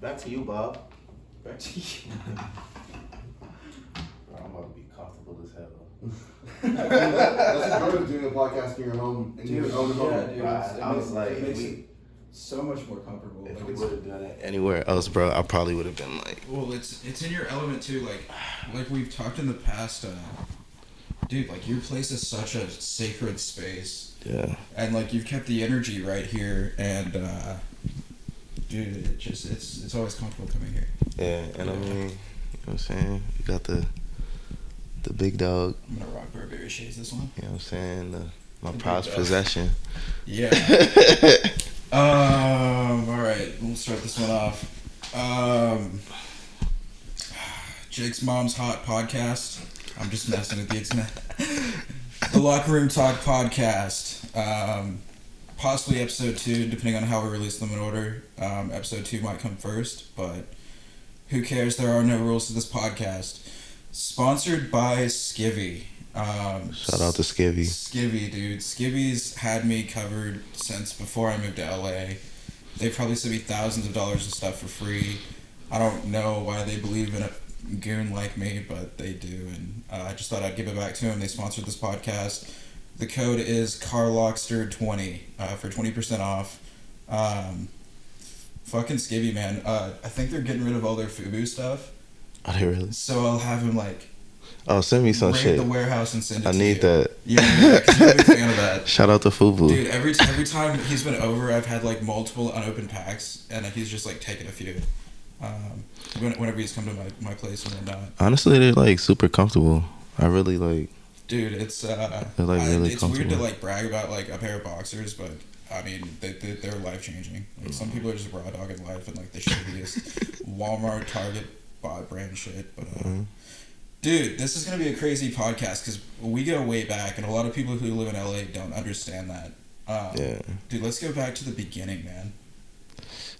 Back to you, Bob. Back to you. Bro, I'm about to be comfortable as hell. That's the joy of doing a podcast in your home. In your own home. Yeah, dude. I was like, it makes it so much more comfortable. If Like, we it's, would have done it anywhere else, bro, I probably would have been like, well, it's in your element too. Like we've talked in the past, dude. Like your place is such a sacred space. yeah. And like you've kept the energy right here, and dude, it's always comfortable coming here. Yeah, and I mean, you know what I'm saying? You got the big dog. I'm gonna rock Burberry shades this one. You know what I'm saying? My The prized big dog. possession. Yeah. All right, we'll start this one off. Jake's Mom's Hot Podcast. I'm just messing with you tonight. The LockerRoomTalk Podcast. Possibly episode 2, depending on how we release them in order. Episode 2 might come first, but who cares? There are no rules to this podcast. Sponsored by Skivvy. Shout out to Skivvy. Skivvy, dude. Skivvy's had me covered since before I moved to LA. They probably sent me thousands of dollars of stuff for free. I don't know why they believe in a goon like me, but they do, and I just thought I'd give it back to them. They sponsored this podcast. The code is CarLockster20 for 20% off. Fucking Skivvy, man. I think they're getting rid of all their FUBU stuff. Are they really? So I'll have him like Oh, send me some raid shit. the warehouse and send it I to need you. that. Yeah, because I'm a big fan of that. Shout out to Fubu. Dude, every time he's been over, I've had like multiple unopened packs, and he's just like taken a few. Whenever he's come to my place and whatnot. Honestly, they're like super comfortable. I really like. Dude, it's They're like really it's comfortable. weird to like brag about like a pair of boxers, but I mean they're life changing. Like, some people are just raw dogging life and like the shittiest Walmart, Target, bot brand shit. But dude, this is gonna be a crazy podcast because we go way back, and a lot of people who live in LA don't understand that. Yeah. Dude, let's go back to the beginning, man.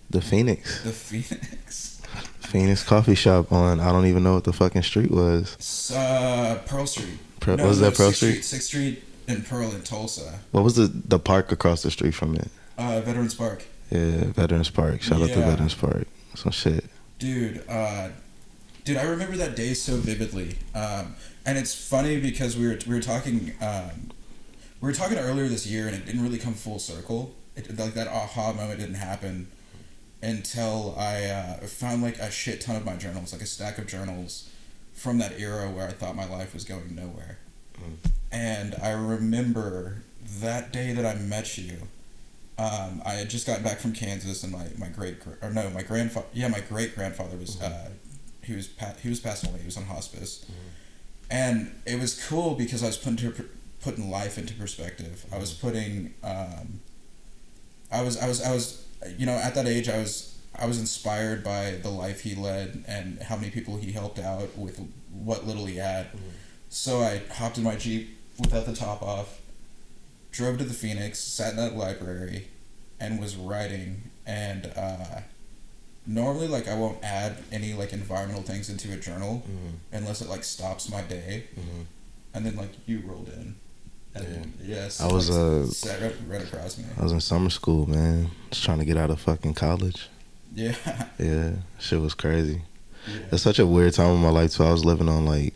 The Phoenix. The Phoenix. Phoenix coffee shop on, I don't even know what the fucking street was. Pearl Street. Was that Pearl Street? 6th Street and Pearl in Tulsa. What was the park across the street from it? Veterans Park. Yeah, Veterans Park. Shout out to Yeah. Veterans Park. Some shit. Dude, I remember that day so vividly. And it's funny because we were talking earlier this year, and it didn't really come full circle. Like that aha moment didn't happen until I found like a shit ton of my journals, like a stack of journals from that era where I thought my life was going nowhere. And I remember that day that I met you. I had just gotten back from Kansas, and my great grandfather was he was passing away. He was on hospice, and it was cool because I was putting life into perspective. I was putting I was you know, at that age I was inspired by the life he led and how many people he helped out with what little he had. So I hopped in my Jeep without the top off, drove to the Phoenix, sat in that library, and was writing. And normally, like, I won't add any like environmental things into a journal unless it like stops my day. And then like you rolled in. And yes, I was sat right across me. I was in summer school, man. Just trying to get out of fucking college. Yeah. Yeah, shit was crazy. Yeah. It's such a weird time in my life too. I was living on like,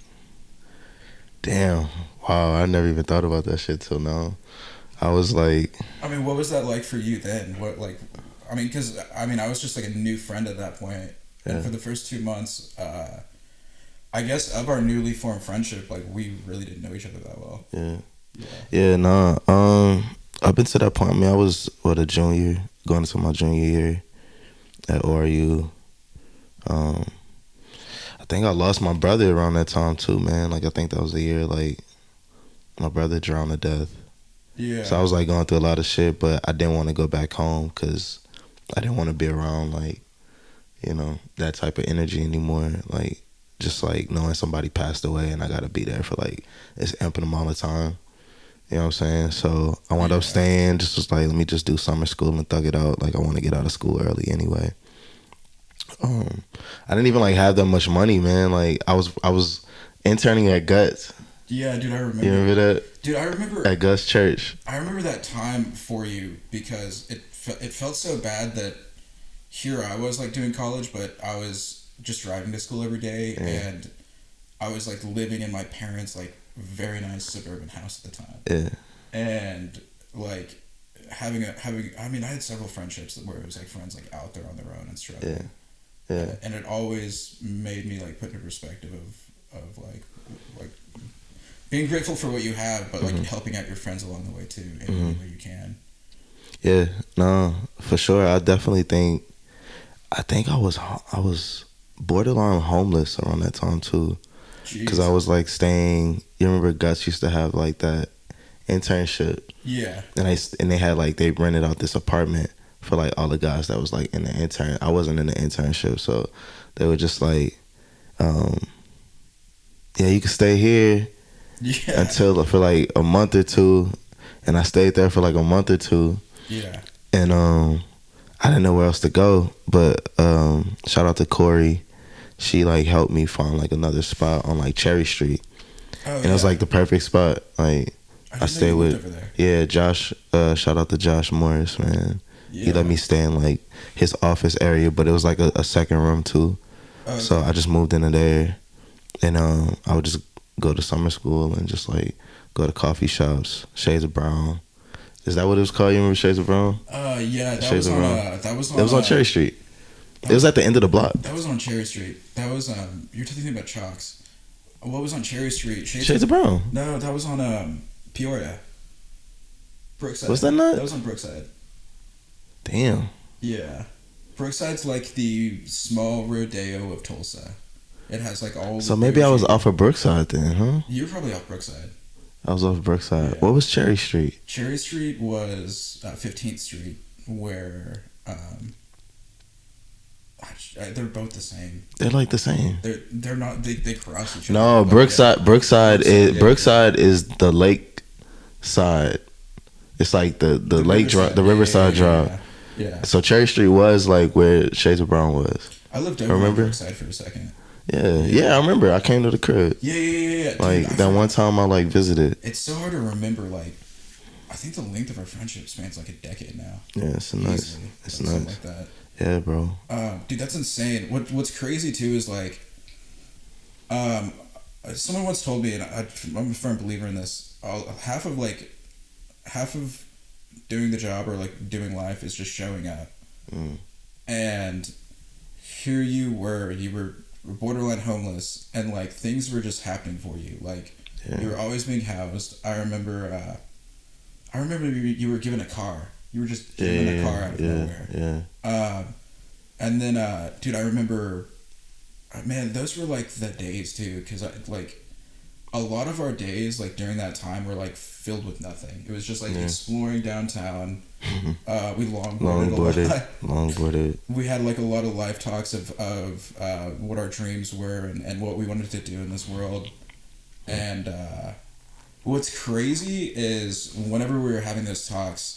damn, wow, I never even thought about that shit till now. I was like, I mean, what was that like for you then? What like, I mean, because I was just like a new friend at that point, and for the first 2 months, I guess of our newly formed friendship, like we really didn't know each other that well. Yeah, nah. Up until that point, I mean, I was a junior, going into my junior year at ORU. I think I lost my brother around that time too, man. Like I think that was the year like my brother drowned to death. Yeah. So I was like going through a lot of shit, but I didn't want to go back home because I didn't want to be around like, you know, that type of energy anymore. Like just like knowing somebody passed away and I got to be there for like this ample amount of time. You know what I'm saying? So I wound up staying, just was like, let me just do summer school and thug it out. Like I want to get out of school early anyway. I didn't even like have that much money, man. Like I was interning at Guts. Yeah, dude, I remember. You remember that? Dude, I remember at Gus Church. I remember that time for you because it felt so bad that here I was like doing college, but I was just driving to school every day, and I was like living in my parents' like very nice suburban house at the time. Yeah. And like having I mean, I had several friendships where it was like friends like out there on their own and struggling. Yeah. And it always made me like put into perspective of like being grateful for what you have, but like helping out your friends along the way too in any way you can. Yeah, no, for sure. I think I was borderline homeless around that time too, because I was like staying. You remember Gus used to have like that internship. Yeah. And they had like they rented out this apartment for like all the guys that was like in the intern. I wasn't in the internship, so they were just like, yeah, you can stay here until for like a month or two, and I stayed there for like a month or two. Yeah. And I didn't know where else to go, but shout out to Corey. She like helped me find like another spot on like Cherry Street. And it was like the perfect spot. Like I stayed with Josh. Shout out to Josh Morris, man. Yeah. He let me stay in like his office area, but it was like a second room too. Okay. So I just moved into there, and I would just go to summer school and just like go to coffee shops. Shades of Brown. Is that what it was called? You remember Shades of Brown? Yeah, that Shades was on. It was on Cherry Street. It was at the end of the block. That was on Cherry Street. That was you're thinking about Chalks. What was on Cherry Street? Shades of Brown. No, that was on Peoria. Brookside. Was that not? That was on Brookside. Damn. Yeah. Brookside's like the small rodeo of Tulsa. It has like all. So maybe I was off of Brookside then, huh? You were probably off Brookside. I was off Brookside. Yeah. What was Cherry Street? Cherry Street was 15th Street, where they're both the same. They're like the same. They're not. They cross each other. No, Brookside is the lake side. It's like the lake drive, the Riverside Drive. Yeah. So Cherry Street was like where Shades of Brown was. I lived over on Brookside for a second. Yeah, I remember. I came to the crib. Yeah. Like dude, that one time I like visited. It's so hard to remember. Like, I think the length of our friendship spans like a decade now. Yeah, it's nuts. It's nuts. Like that. Yeah, bro. Dude, that's insane. What's crazy too is like, someone once told me, and I'm a firm believer in this. Half of doing the job or like doing life is just showing up. And here you were borderline homeless, and like things were just happening for you. Like you were always being housed. I remember you were given a car. You were just given a car out of nowhere. And then, dude, I remember, man, those were like the days too, because like a lot of our days like during that time were like filled with nothing. It was just like exploring downtown. We longboarded. We had like a lot of life talks of what our dreams were and what we wanted to do in this world. And what's crazy is whenever we were having those talks,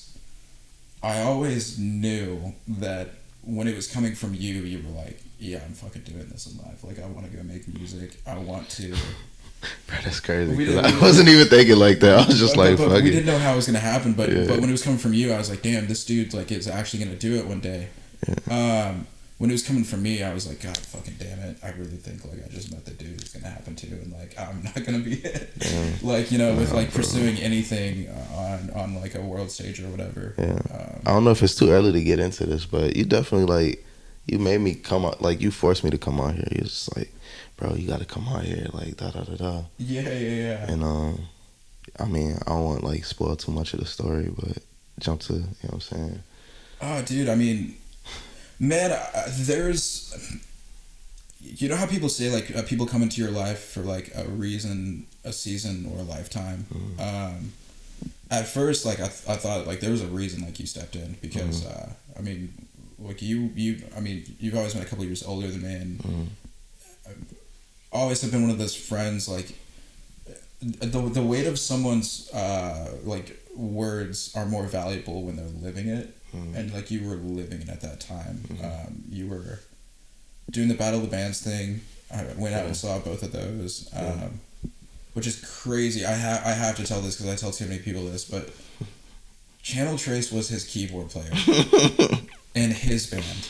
I always knew that when it was coming from you, you were like, yeah, I'm fucking doing this in life. Like, I want to go make music. I want to. Bro, that's crazy. I wasn't even thinking like that. I was just fuck it. We didn't know how it was going to happen, but when it was coming from you, I was like, damn, this dude like is actually going to do it one day. Yeah. When it was coming from me, I was like, God fucking damn it. I really think like I just met the dude it's going to happen to, and like I'm not going to be it. Yeah. Like, you know, with like pursuing anything on like a world stage or whatever. Yeah. I don't know if it's too early to get into this, but you definitely like, you made me come out, like you forced me to come out here. You're just like, bro, you got to come out here, like da. Yeah. And I mean, I don't want like spoil too much of the story, but jump to, you know what I'm saying? Oh, dude, I mean, man, there's, you know how people say like people come into your life for like a reason, a season, or a lifetime. At first, like I thought like there was a reason like you stepped in because I mean, like I mean, you've always been a couple years older than me, and always have been one of those friends like the weight of someone's like words are more valuable when they're living it. And like you were living it at that time. You were doing the Battle of the Bands thing. I went out and saw both of those, which is crazy. I have to tell this because I tell too many people this, but Channel Trace was his keyboard player in his band.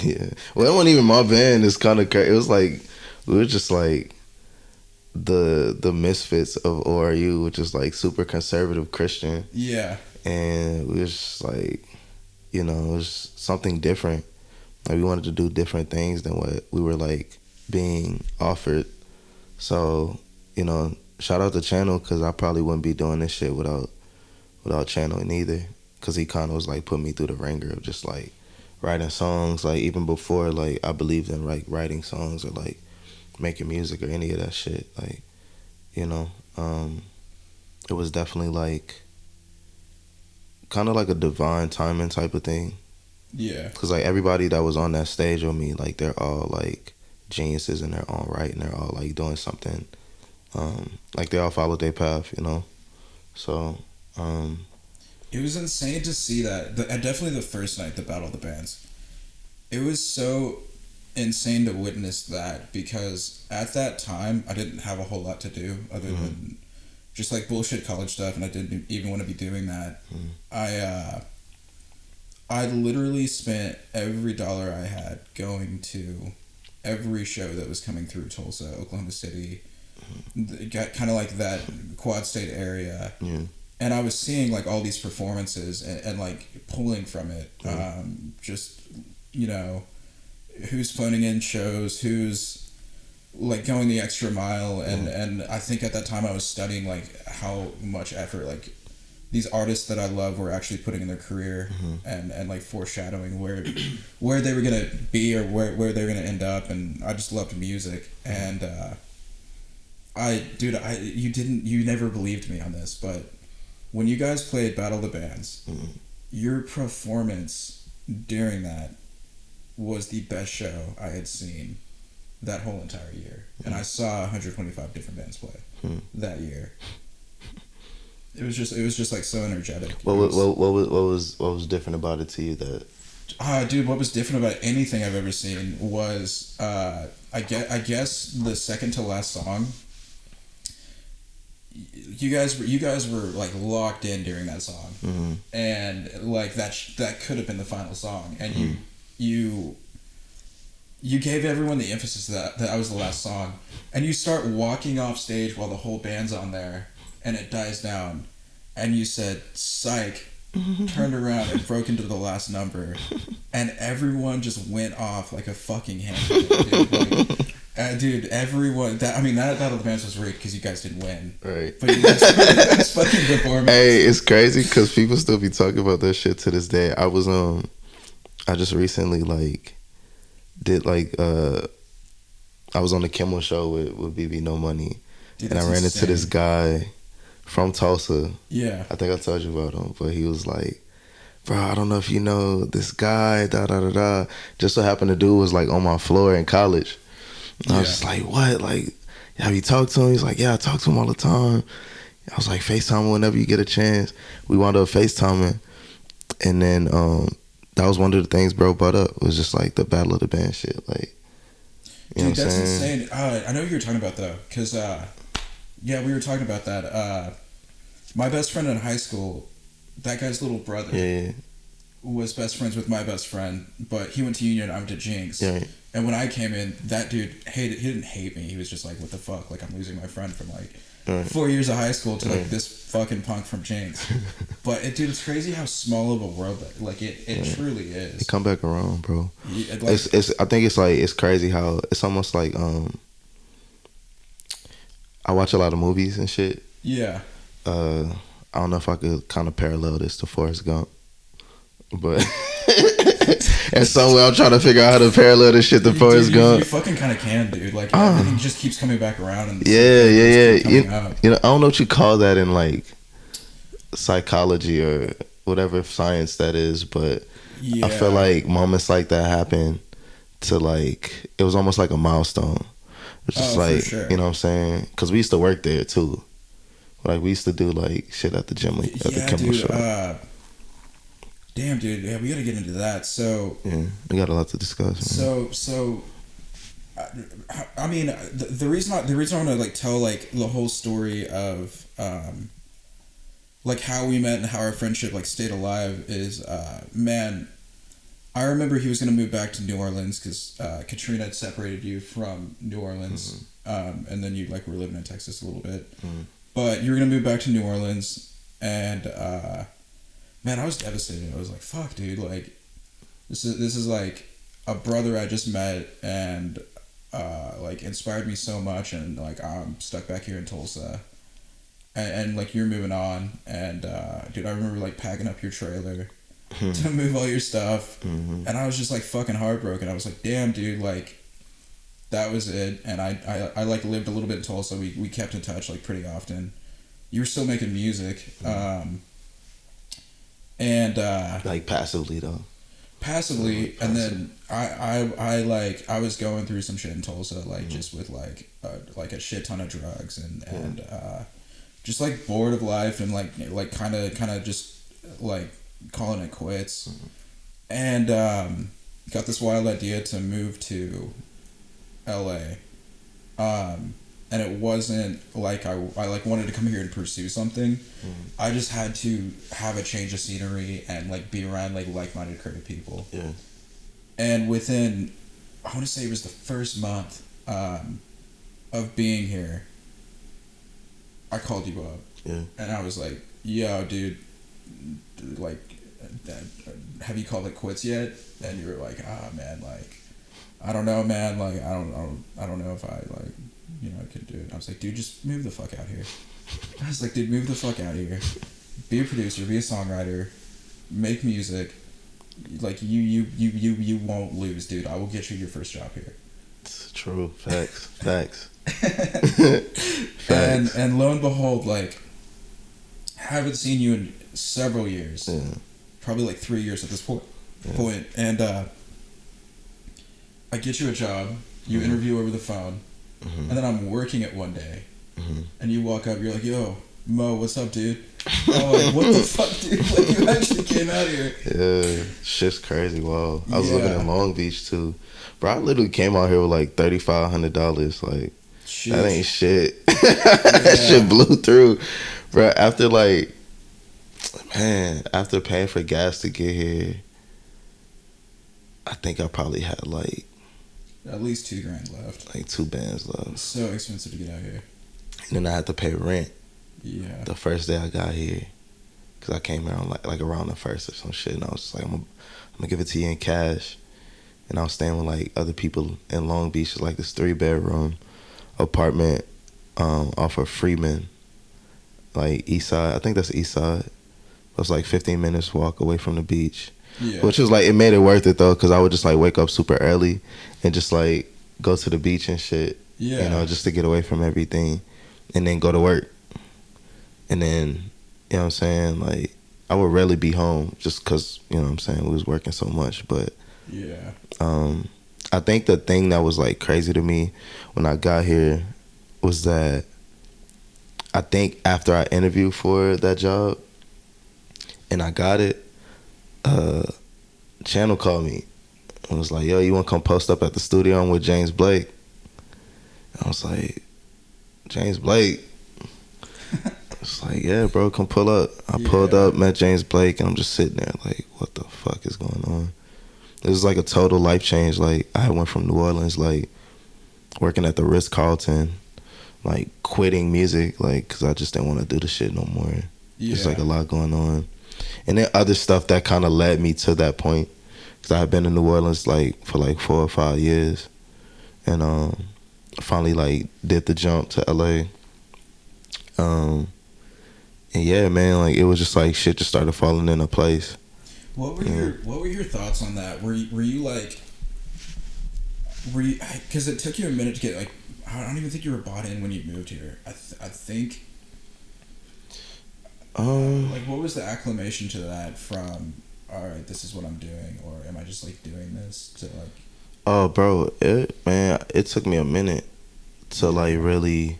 Yeah. Well, it wasn't even my band. It's kind of crazy. It was like we were just like the misfits of ORU, which is like super conservative Christian, Yeah. and we was just like, it was something different. Like we wanted to do different things than what we were like being offered. So, shout out to Channel, because I probably wouldn't be doing this shit without Channel either, because he kind of was like put me through the ringer of just like writing songs, like even before like I believed in like writing songs or like making music or any of that shit. Like, it was definitely like kind of like a divine timing type of thing. Yeah. Because like everybody that was on that stage with me, like they're all like geniuses in their own right, and they're all like doing something. Like they all followed their path, So It was insane to see that. Definitely the first night, the Battle of the Bands. It was so insane to witness that, because at that time I didn't have a whole lot to do other than just like bullshit college stuff, and I didn't even want to be doing that. I literally spent every dollar I had going to every show that was coming through Tulsa, Oklahoma City, got kind of like that Quad State area. Yeah. And I was seeing like all these performances and like pulling from it. Just, who's phoning in shows, who's like going the extra mile. And I think at that time I was studying like how much effort like these artists that I love were actually putting in their career, and like foreshadowing where they were going to be or where they were going to end up. And I just loved music. And you never believed me on this, but when you guys played Battle of the Bands, your performance during that was the best show I had seen that whole entire year. And I saw 125 different bands play that year. It was just like so energetic. What was different about it to you that? Dude, what was different about anything I've ever seen was I guess the second to last song. You guys were like locked in during that song, and like that could have been the final song, and you gave everyone the emphasis that was the last song, and you start walking off stage while the whole band's on there, and it dies down, and you said psych, turned around and broke into the last number, and everyone just went off like a fucking handle. Dude, everyone. That Battle of the Bands was rigged because you guys didn't win. Right. But you guys fucking performance. Hey, it's crazy because people still be talking about that shit to this day. I just recently like did like I was on the Kimmel show with BB No Money, dude, and I ran into this guy from Tulsa. Yeah. I think I told you about him, but he was like, bro, I don't know if you know this guy, da da da da. Just so happened the dude was like on my floor in college. And I was just like, what? Like, have you talked to him? He's like, yeah, I talk to him all the time. I was like, FaceTime him whenever you get a chance. We wound up FaceTiming. And then that was one of the things bro brought up. It was just like the Battle of the Band shit. Like, you know what I'm saying? Insane. I know what you were talking about though. Because, we were talking about that. My best friend in high school, that guy's little brother, was best friends with my best friend. But he went to Union, I went to Jinx. Yeah. And when I came in, that dude he didn't hate me. He was just like, what the fuck? Like, I'm losing my friend from like 4 years of high school to like this fucking punk from Jinx. But it's crazy how small of a world that like it truly is. It come back around, bro. Yeah, like, I think it's crazy how it's almost like I watch a lot of movies and shit. Yeah. I don't know if I could kind of parallel this to Forrest Gump, but and somewhere I'm trying to figure out how to parallel this shit to Forrest Gump. You fucking kind of can, dude. Like everything just keeps coming back around. And yeah. I don't know what you call that in like psychology or whatever science that is, but I feel like moments like that happen to like it was almost like a milestone. It's just like sure. You know what I'm saying? Because we used to work there too. Like we used to do like shit at the gym at the Kimmel show. Damn, dude. Yeah, we gotta get into that. So yeah, we got a lot to discuss. Man. So, I mean, the reason I want to like tell like the whole story of like how we met and how our friendship like stayed alive is man, I remember he was going to move back to New Orleans because Katrina had separated you from New Orleans, and then you like were living in Texas a little bit. But you were going to move back to New Orleans, and man, I was devastated. I was like, "Fuck, dude! Like, this is like a brother I just met, and like inspired me so much, and like I'm stuck back here in Tulsa, and like you're moving on, and dude, I remember like packing up your trailer." To move all your stuff, and I was just like fucking heartbroken. I was like, damn, dude, like that was it. And I like lived a little bit in Tulsa. We kept in touch like pretty often. You were still making music, and Like passively though. passively, and then I was going through some shit in Tulsa, like just with like a shit ton of drugs and just like bored of life and like kind of just like calling it quits, and got this wild idea to move to LA, and it wasn't like I like wanted to come here and pursue something. I just had to have a change of scenery and like be around like-minded creative people. And within, I want to say it was the first month of being here, I called you up, and I was like, yo, dude, like, have you called it quits yet? And you were like, man, like, I don't know, man, like, I don't know if I like, you know, I could do it. I was like, dude, just move the fuck out here. I was like, dude, move the fuck out here. Be a producer, be a songwriter, make music. Like, you won't lose, dude. I will get you your first job here. It's true. Facts. And lo and behold, like, haven't seen you in several years. Probably like 3 years at this point. And I get you a job, you interview over the phone, and then I'm working it one day, and you walk up, you're like, yo, Mo, what's up, dude? Oh, like, what the fuck, dude? Like, you actually came out here. Yeah, shit's crazy. Wow. I was living in Long Beach too. Bro, I literally came out here with like $3,500. Like, Sheesh. that ain't shit. That shit blew through. Bro, after paying for gas to get here, I think I probably had like at least $2,000 left. Like 2 bands left. It's so expensive to get out here. And then I had to pay rent. Yeah. The first day I got here, cause I came around like around the first or some shit, and I was just like, I'm gonna give it to you in cash. And I was staying with like other people in Long Beach. It's like this 3-bedroom apartment off of Freeman, like East Side. I think that's East Side. It was like 15 minutes walk away from the beach. Yeah. Which was like, it made it worth it though, cause I would just like wake up super early and just like go to the beach and shit. Yeah. You know, just to get away from everything, and then go to work. And then, you know what I'm saying, like, I would rarely be home just cause, you know what I'm saying, we was working so much. But yeah. I think the thing that was like crazy to me when I got here was that I think after I interviewed for that job and I got it, Channel called me and was like, yo, you want to come post up at the studio? I'm with James Blake. And I was like, James Blake? I was like, yeah, bro, come pull up. I pulled up, met James Blake, and I'm just sitting there like, what the fuck is going on? It was like a total life change. Like, I went from New Orleans, like, working at the Ritz-Carlton, like, quitting music, like, because I just didn't want to do the shit no more. There's like a lot going on. And then other stuff that kind of led me to that point, because I had been in New Orleans like for like 4 or 5 years, and finally like did the jump to LA. And yeah, man, like it was just like shit just started falling into place. What were your thoughts on that? Were you like, because it took you a minute to get, like, I don't even think you were bought in when you moved here. I think. Like, what was the acclamation to that from, all right, this is what I'm doing, or am I just, like, doing this to, like... Oh, bro, it took me a minute to, like, really...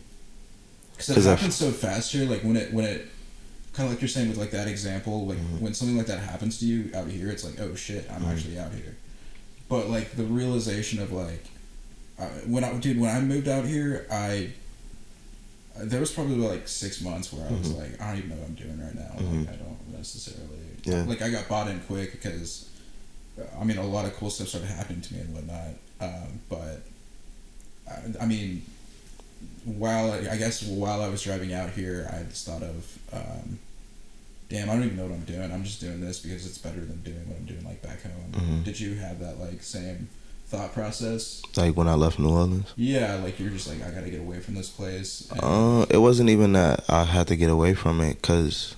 Because it happens so fast here, like, when it kind of like you're saying with, like, that example, like, when something like that happens to you out here, it's like, oh, shit, I'm actually out here. But, like, the realization of, like, when I moved out here, there was probably like 6 months where I was like, I don't even know what I'm doing right now. Like, I don't necessarily... Like, I got bought in quick because I mean, a lot of cool stuff started happening to me and whatnot. But I mean, while I was driving out here, I just thought of, damn, I don't even know what I'm doing. I'm just doing this because it's better than doing what I'm doing like back home. Mm-hmm. Did you have that like same thought process? Like when I left New Orleans. Yeah, like you're just like, I gotta get away from this place. And It wasn't even that I had to get away from it, cause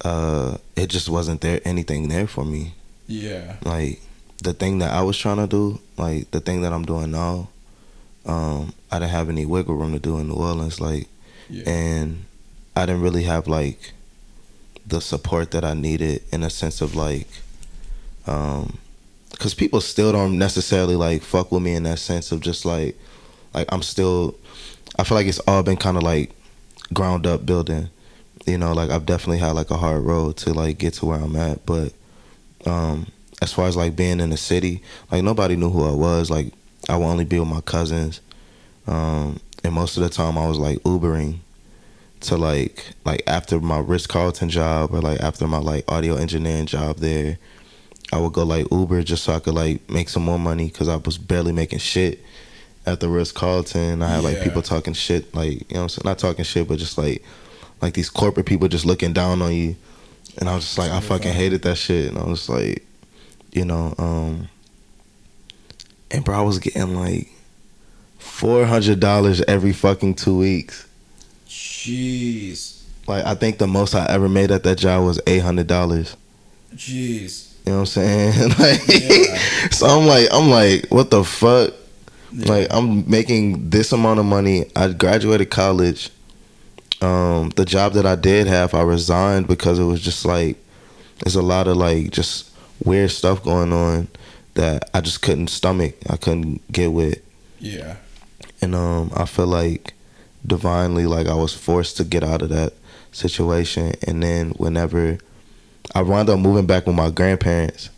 it just wasn't there anything there for me. yeah, Like the thing that I was trying to do, like the thing that I'm doing now, I didn't have any wiggle room to do in New Orleans, like, yeah, and I didn't really have like the support that I needed in a sense of like, cause people still don't necessarily like fuck with me in that sense of just like I'm still, I feel like it's all been kind of like ground up building, you know, like I've definitely had like a hard road to like get to where I'm at, but as far as like being in the city, like nobody knew who I was. Like I would only be with my cousins, and most of the time I was like Ubering to like after my Ritz-Carlton job or like after my like audio engineering job there, I would go like Uber just so I could like make some more money because I was barely making shit at the Ritz-Carlton. I had like Yeah. people talking shit, like, you know what I'm saying, not talking shit, but just like these corporate people just looking down on you, and I was just like, I fucking hated that shit, and I was like, you know, and bro, I was getting like $400 every fucking 2 weeks. jeez, Like I think the most I ever made at that job was $800. jeez, You know what I'm saying? Like, Yeah. so I'm like, what the fuck? Yeah. Like I'm making this amount of money. I graduated college. The job that I did have, I resigned because it was just like there's a lot of like just weird stuff going on that I just couldn't stomach. I couldn't get with. yeah, And I feel like divinely like I was forced to get out of that situation. And then whenever I wound up moving back with my grandparents,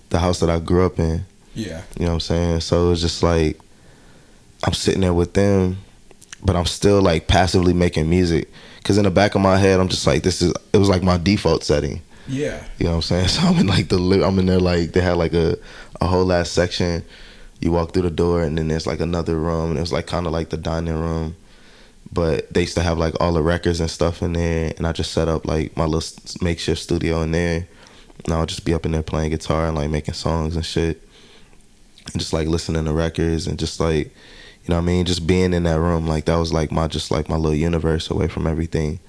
the house that I grew up in, yeah, you know what I'm saying? So it was just like I'm sitting there with them, but I'm still like passively making music, because in the back of my head I'm just like, it was like my default setting. yeah, You know what I'm saying? So I'm in like I'm in there, like they had like a whole last section. You walk through the door and then there's like another room, and it was like kind of like the dining room, but they used to have like all the records and stuff in there, and I just set up like my little makeshift studio in there, and I would just be up in there playing guitar and like making songs and shit, and just like listening to records and just like, you know what I mean, just being in that room, like that was like my little universe away from everything.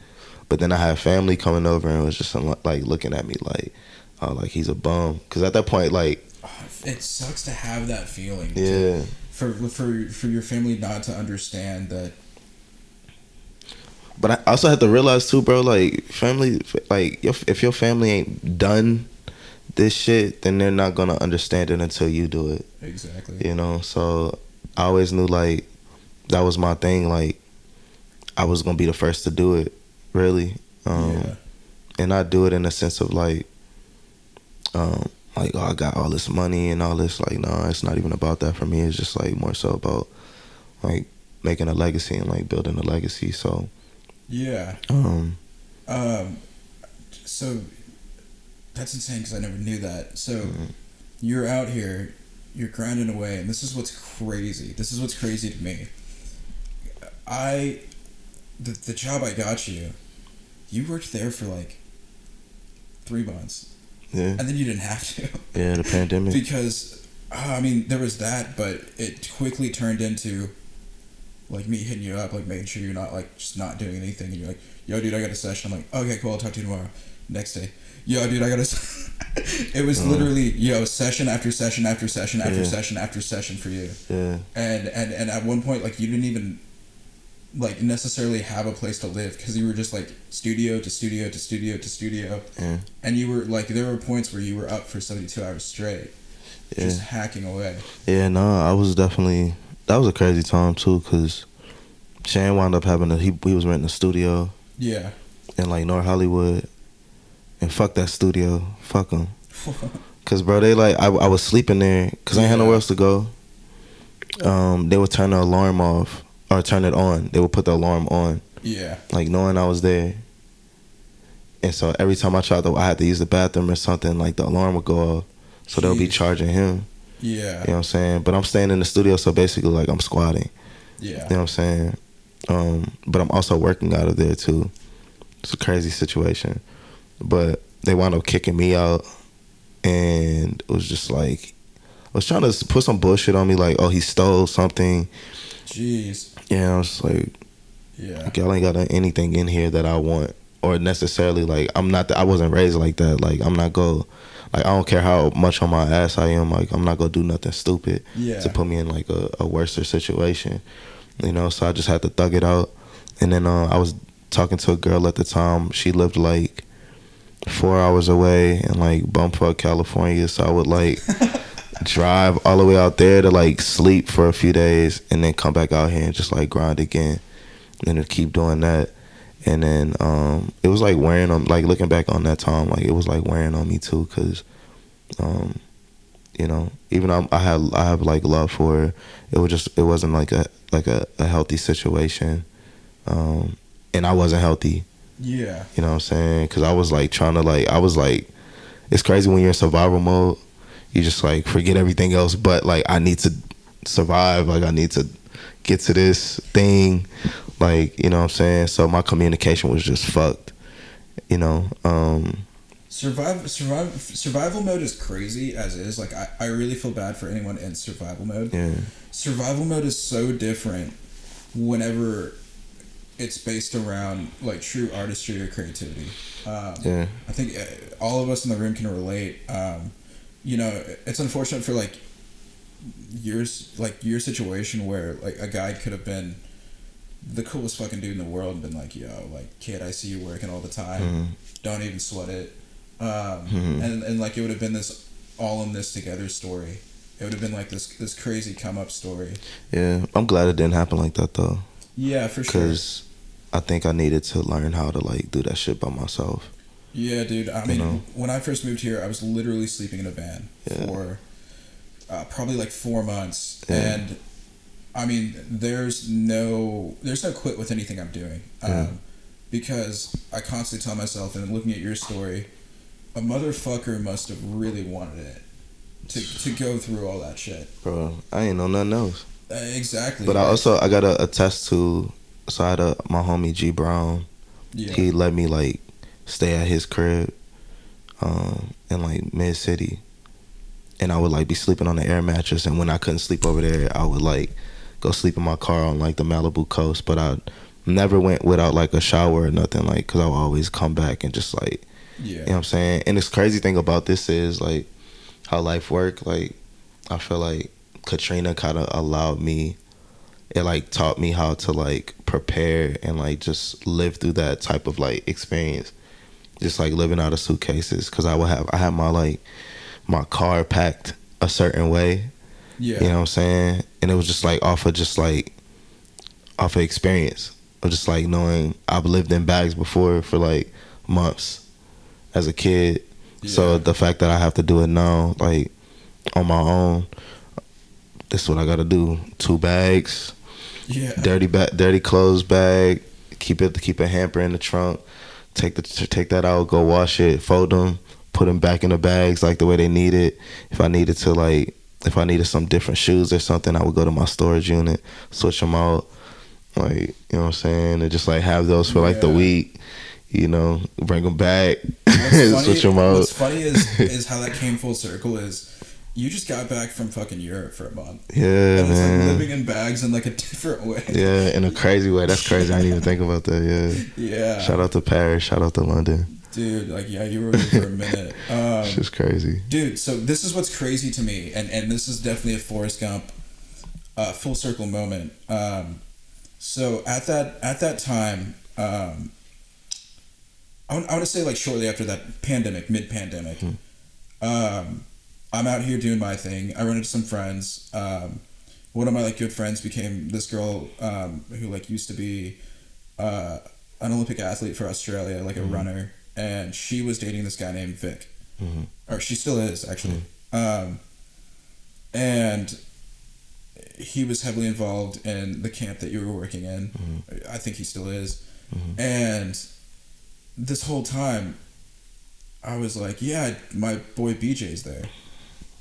But then I had family coming over and it was just like looking at me like, oh, like he's a bum, because at that point, like, it sucks to have that feeling. yeah. For your family not to understand that. But I also had to realize too, bro, like family, like if your family ain't done this shit, then they're not gonna understand it until you do it. Exactly. You know, so I always knew like that was my thing. Like I was gonna be the first to do it, really. Yeah. And I do it in a sense of like, oh, I got all this money and all this. Like, no, it's not even about that for me. It's just like more so about like making a legacy and like building a legacy. So Yeah. So that's insane because I never knew that. So you're out here, you're grinding away, and this is what's crazy. This is what's crazy to me. The job I got you, you worked there for like 3 months, yeah, and then you didn't have to. yeah, the pandemic. Because I mean, there was that, but it quickly turned into like me hitting you up, like making sure you're not like just not doing anything, and you're like, "Yo, dude, I got a session." I'm like, "Okay, cool. I'll talk to you tomorrow." Next day, "Yo, dude, I got a." It was literally session after session after session after session after session for you. Yeah. And at one point, like, you didn't even like necessarily have a place to live because you were just like studio to studio to studio to studio, and you were like, there were points where you were up for 72 hours straight, just hacking away. Yeah, no, I was definitely, that was a crazy time too, because Shane wound up having he was renting a studio. Yeah. In like North Hollywood, and fuck that studio, fuck them. Cause bro, they like I was sleeping there because I ain't had nowhere else to go. They would turn the alarm off or turn it on. They would put the alarm on. Yeah. Like knowing I was there. And so every time I had to use the bathroom or something, like the alarm would go off. So they'll be Jeez. charging him. Yeah. You know what I'm saying? But I'm staying in the studio, so basically, like, I'm squatting. Yeah. You know what I'm saying? But I'm also working out of there, too. It's a crazy situation. But they wound up kicking me out, and it was just like, I was trying to put some bullshit on me, like, oh, he stole something. Jeez. Yeah, I was like, Yeah. y'all ain't got anything in here that I want. Or necessarily, like, I wasn't raised like that. Like, I'm not like, I don't care how much on my ass I am. Like, I'm not gonna do nothing stupid to put me in, like, a worse situation. You know, so I just had to thug it out. And then I was talking to a girl at the time. She lived, like, 4 hours away in, like, Bumfuck, California. So I would, like, drive all the way out there to, like, sleep for a few days and then come back out here and just, like, grind again. And then keep doing that. And then it was, like, wearing on, like, looking back on that time, like, it was, like, wearing on me too, because you know, even though I have like love for her, it wasn't like a healthy situation, and I wasn't healthy. Yeah. You know what I'm saying? Because I was like trying to, like, it's crazy when you're in survival mode. You just, like, forget everything else, but, like, I need to survive. Like, I need to get to this thing. Like, you know what I'm saying? So my communication was just fucked. You know. Survival mode is crazy as is. Like, I really feel bad for anyone in survival mode. Yeah. Survival mode is so different whenever it's based around, like, true artistry or creativity. Yeah. I think all of us in the room can relate. You know, it's unfortunate for, like, your situation where, like, a guy could have been the coolest fucking dude in the world and been like, yo, like, kid, I see you working all the time. Mm-hmm. Don't even sweat it. And like, it would have been this all in this together story. It would have been like this crazy come up story. Yeah, I'm glad it didn't happen like that though. Yeah, for sure. Because I think I needed to learn how to, like, do that shit by myself. Yeah, dude. I mean, when I first moved here, I was literally sleeping in a van for probably like 4 months, and I mean, there's no quit with anything I'm doing, because I constantly tell myself, and looking at your story, a motherfucker must have really wanted it to go through all that shit. Bro, I ain't know nothing else. Exactly. But I gotta attest to, so I had my homie G Brown. Yeah. He let me, like, stay at his crib in, like, mid city, and I would, like, be sleeping on the air mattress, and when I couldn't sleep over there, I would, like, go sleep in my car on, like, the Malibu coast. But I never went without, like, a shower or nothing, like, because I would always come back and just, like, you know what I'm saying. And this crazy thing about this is, like, how life work. Like, I feel like Katrina kind of allowed me, it, like, taught me how to, like, prepare and, like, just live through that type of, like, experience, just, like, living out of suitcases. Because I had my, like, my car packed a certain way. Yeah. You know what I'm saying? And it was just, like, off of experience of just, like, knowing I've lived in bags before for, like, months as a kid. Yeah. So the fact that I have to do it now, like, on my own, this is what I gotta do. 2 bags. Yeah. Dirty clothes bag. Keep a hamper in the trunk. Take that out. Go wash it. Fold them. Put them back in the bags, like, the way they need it. If I needed some different shoes or something, I would go to my storage unit, switch them out. Like, you know what I'm saying? And just, like, have those for, like, the week. You know, bring them back, switch them out. What's funny is how that came full circle is you just got back from fucking Europe for a month. Yeah, and it's man. Like living in bags in, like, a different way. Yeah, in a crazy way. That's crazy. I didn't even think about that. Yeah. Yeah. Shout out to Paris. Shout out to London. Dude, like, yeah, you were there for a minute. It's just crazy. Dude, so this is what's crazy to me, and this is definitely a Forrest Gump full circle moment. So at that time, I want to say, like, shortly after that pandemic, mid-pandemic, I'm out here doing my thing. I run into some friends. One of my, like, good friends became this girl who, like, used to be an Olympic athlete for Australia, like, a runner, and she was dating this guy named Vic, or she still is, actually. And he was heavily involved in the camp that you were working in. I think he still is. And this whole time, I was like, yeah, my boy BJ's there.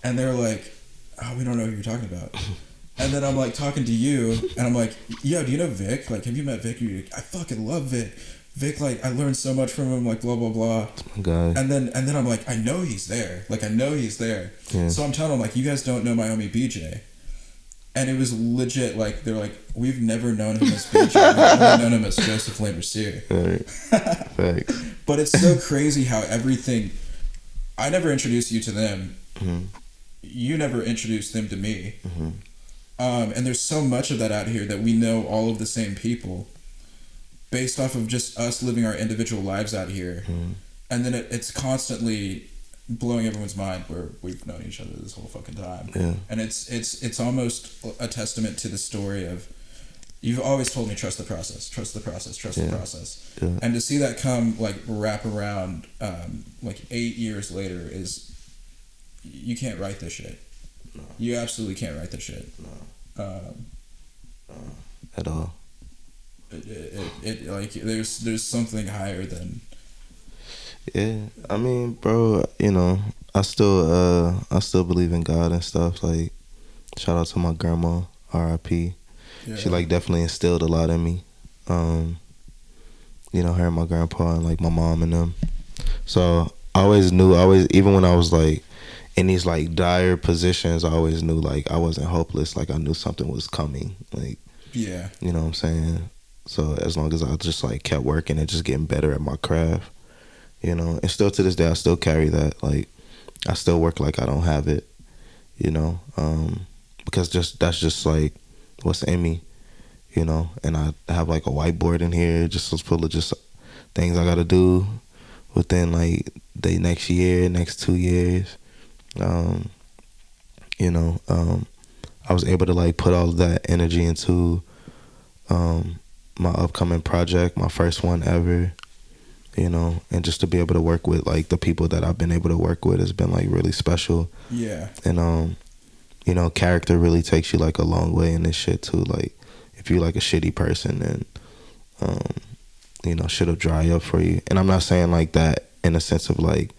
And they're like, oh, we don't know who you're talking about. And then I'm like talking to you, and I'm like, yo, do you know Vic? Like, have you met Vic? You're like, I fucking love Vic. Vic, like, I learned so much from him, like, blah, blah, blah. That's my guy. And then I'm like, I know he's there. Like, I know he's there. Yeah. So I'm telling him, like, you guys don't know my homie BJ. And it was legit, like, they're like, we've never known him as BJ. We've only known him as Josef Lamercier. Right. Facts. But it's so crazy how everything... I never introduced you to them. Mm-hmm. You never introduced them to me. Mm-hmm. And there's so much of that out here that we know all of the same people based off of just us living our individual lives out here. Mm-hmm. And then it's constantly blowing everyone's mind where we've known each other this whole fucking time. Yeah. And it's almost a testament to the story of, you've always told me, trust the process, trust the process, trust the process. Yeah. And to see that come, like, wrap around, like, 8 years later is, you can't write this shit. No. You absolutely can't write this shit. No. At all. It like there's something higher than. Yeah, I mean, bro, you know, I still believe in God and stuff. Like, shout out to my grandma, R.I.P. Yeah. She like definitely instilled a lot in me. You know, her and my grandpa and like my mom and them. So I always knew, even when I was like in these like dire positions, I always knew like I wasn't hopeless. Like I knew something was coming. Like, yeah, you know what I'm saying? So as long as I just like kept working and just getting better at my craft, you know, and still to this day I still carry that. Like I still work like I don't have it, you know, because that's just like what's in me, you know. And I have like a whiteboard in here just full of just things I gotta do within like the next year, next 2 years. You know, I was able to like put all of that energy into my upcoming project, my first one ever, you know, and just to be able to work with like the people that I've been able to work with has been like really special. Yeah. And you know, character really takes you like a long way in this shit too. Like if you're like a shitty person, then you know, shit'll dry up for you. And I'm not saying like that in a sense of like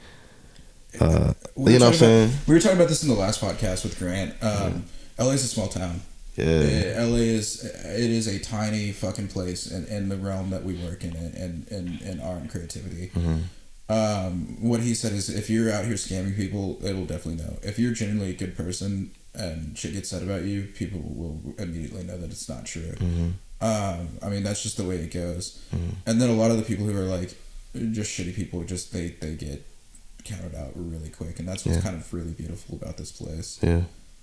you know what I'm saying? We were talking about this in the last podcast with Grant. LA is a small town. Yeah. LA is a tiny fucking place in the realm that we work in art and creativity. Mm-hmm. What he said is, if you're out here scamming people, it'll definitely know. If you're genuinely a good person and shit gets said about you, people will immediately know that it's not true. Mm-hmm. I mean, that's just the way it goes. Mm-hmm. And then a lot of the people who are like just shitty people, just they get counted out really quick, and that's what's kind of really beautiful about this place. Yeah.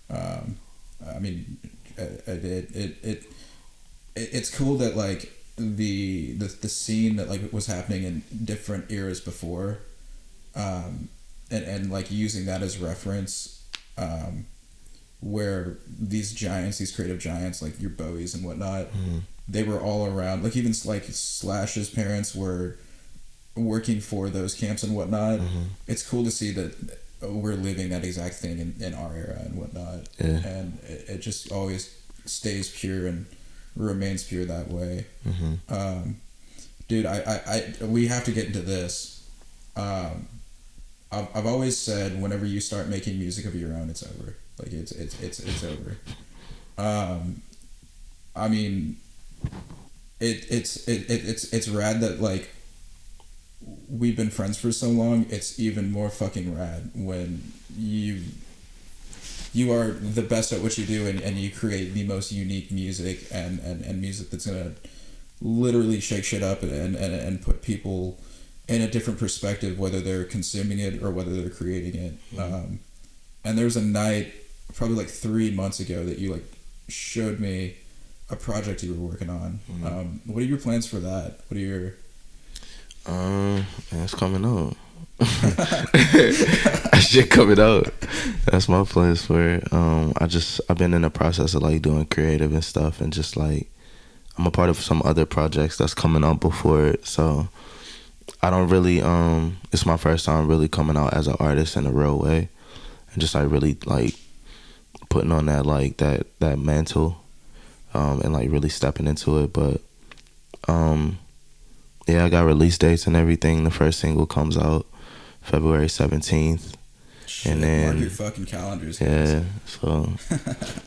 I mean, it's cool that like the scene that like was happening in different eras before, and like using that as reference, where these giants, these creative giants like your Bowies and whatnot, they were all around. Like even like Slash's parents were working for those camps and whatnot. It's cool to see that we're living that exact thing in our era and whatnot. Yeah. And it just always stays pure and remains pure that way. Dude, I we have to get into this. I've always said whenever you start making music of your own, it's over. Like it's over. I mean, it's rad that like we've been friends for so long. It's even more fucking rad when you are the best at what you do, and you create the most unique music and music that's gonna literally shake shit up and put people in a different perspective, whether they're consuming it or whether they're creating it. And there's a night probably like 3 months ago that you like showed me a project you were working on. What are your plans for that? What are your it's coming out. Shit coming out. That's my plans for it. I've been in the process of like doing creative and stuff, and just like I'm a part of some other projects that's coming out before it. So I don't really it's my first time really coming out as an artist in a real way, and just like really like putting on that like that mantle, and like really stepping into it. But yeah, I got release dates and everything. The first single comes out February 17th. Shit, and then mark your fucking calendars, guys. yeah. So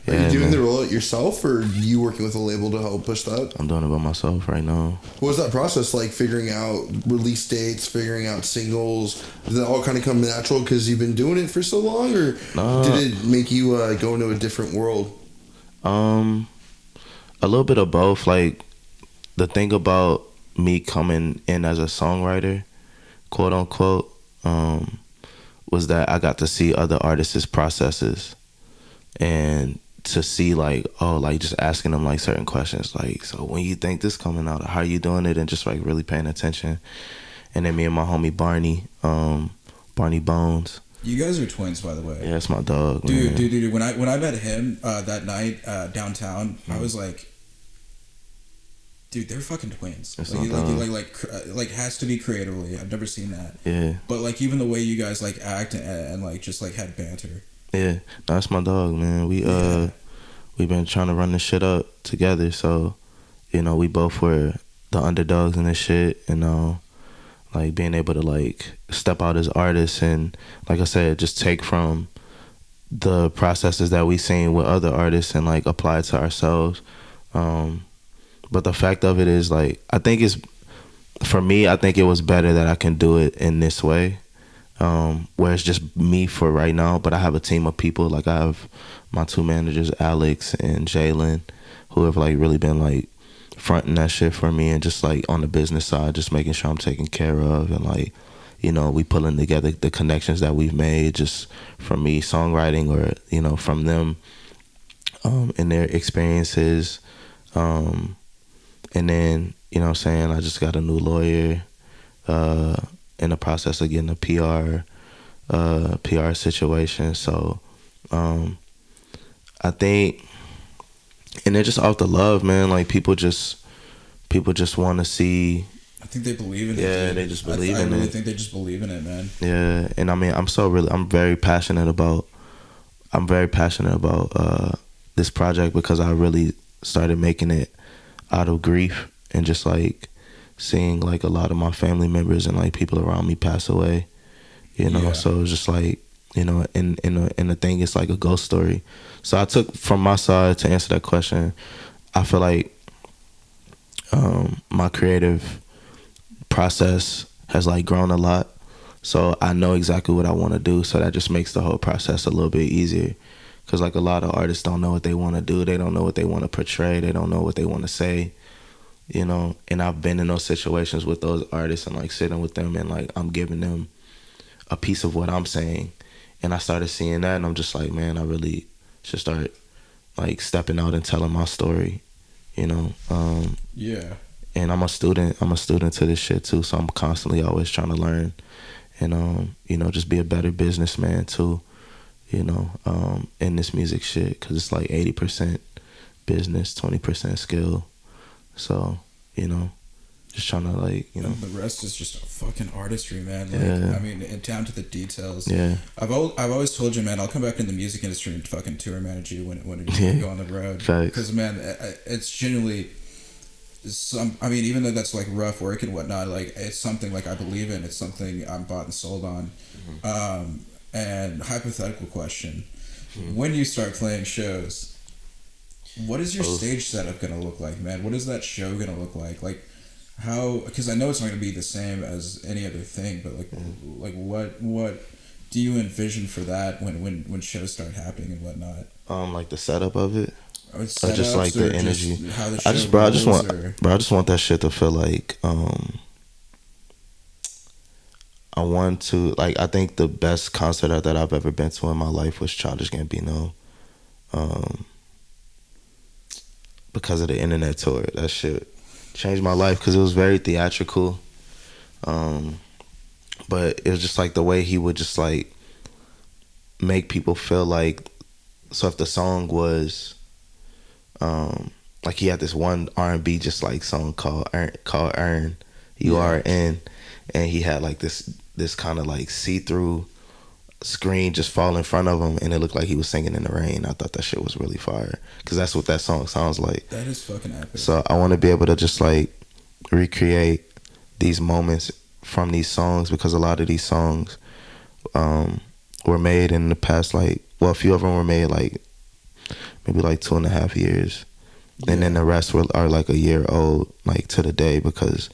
Are you doing man. the rollout yourself, or you working with a label to help push that? I'm doing it by myself right now. What was that process like? Figuring out release dates, figuring out singles. Did that all kind of come natural because you've been doing it for so long, or did it make you go into a different world? A little bit of both. Like, the thing about me coming in as a songwriter, quote unquote, was that I got to see other artists' processes, and to see like, oh, like just asking them like certain questions, like, so when you think this coming out, how are you doing it, and just like really paying attention. And then me and my homie Barney Bones. You guys are twins, by the way. Yeah, that's my dog, dude, man. dude. When I met him that night downtown, I was like, dude, they're fucking twins. That's Like has to be creatively. I've never seen that. Yeah. But like even the way you guys like act and like just like had banter. Yeah, no, that's my dog, man. We've been trying to run this shit up together, so you know we both were the underdogs in this shit, and like being able to like step out as artists and, like I said, just take from the processes that we seen with other artists and like apply it to ourselves. But the fact of it is, like, I think it was better that I can do it in this way, where it's just me for right now, but I have a team of people. Like, I have my two managers, Alex and Jalen, who have like really been like fronting that shit for me, and just like on the business side, just making sure I'm taken care of, and like, you know, we pulling together the connections that we've made just from me songwriting, or, you know, from them and their experiences. And then, you know what I'm saying, I just got a new lawyer in the process of getting a PR situation. So I think, and then just off the love, man, like people just want to see. I think they believe in it. Yeah, dude. they just believe in it. I really think they just believe in it, man. Yeah, and I mean, I'm very passionate about this project, because I really started making it out of grief, and just like seeing like a lot of my family members and like people around me pass away, you know. Yeah. So it's just like, you know, and the thing is like a ghost story. So I took from my side to answer that question. I feel like my creative process has like grown a lot, so I know exactly what I want to do. So that just makes the whole process a little bit easier. Because like a lot of artists don't know what they want to do. They don't know what they want to portray. They don't know what they want to say, you know. And I've been in those situations with those artists and like sitting with them, and like I'm giving them a piece of what I'm saying. And I started seeing that, and I'm just like, man, I really should start like stepping out and telling my story, you know. Yeah. And I'm a student to this shit too. So I'm constantly always trying to learn, and you know, just be a better businessman too. You know, in this music shit, because it's like 80% business, 20% skill. So, you know, just trying to like, you know. And the rest is just fucking artistry, man. Like, Yeah. I mean, down to the details. Yeah. I've always told you, man, I'll come back in the music industry and fucking tour manage you when you go on the road. Because, man, it's genuinely I mean, even though that's like rough work and whatnot, like it's something like I believe in. It's something I'm bought and sold on. Mm-hmm. And hypothetical question: when you start playing shows, what is your stage setup gonna look like, man? What is that show gonna look like? Like how? Because I know it's not gonna be the same as any other thing, but like what do you envision for that when shows start happening and whatnot? Like the setup of it. Or Setups, just like the energy. How the show I just rolls, want that shit to feel like I want to, like, I think the best concert that I've ever been to in my life was Childish Gambino, because of the internet tour. That shit changed my life because it was very theatrical, but it was just like the way he would just like make people feel like, so if the song was like, he had this one R&B just like song called Earn, URN, and he had like this kind of like see-through screen just fall in front of him, and it looked like he was singing in the rain. I thought that shit was really fire, because that's what that song sounds like. That is fucking epic. So I want to be able to just like recreate these moments from these songs, because a lot of these songs, were made in the past, like, well, a few of them were made like maybe like 2.5 years, and then the rest are like a year old, like to the day, because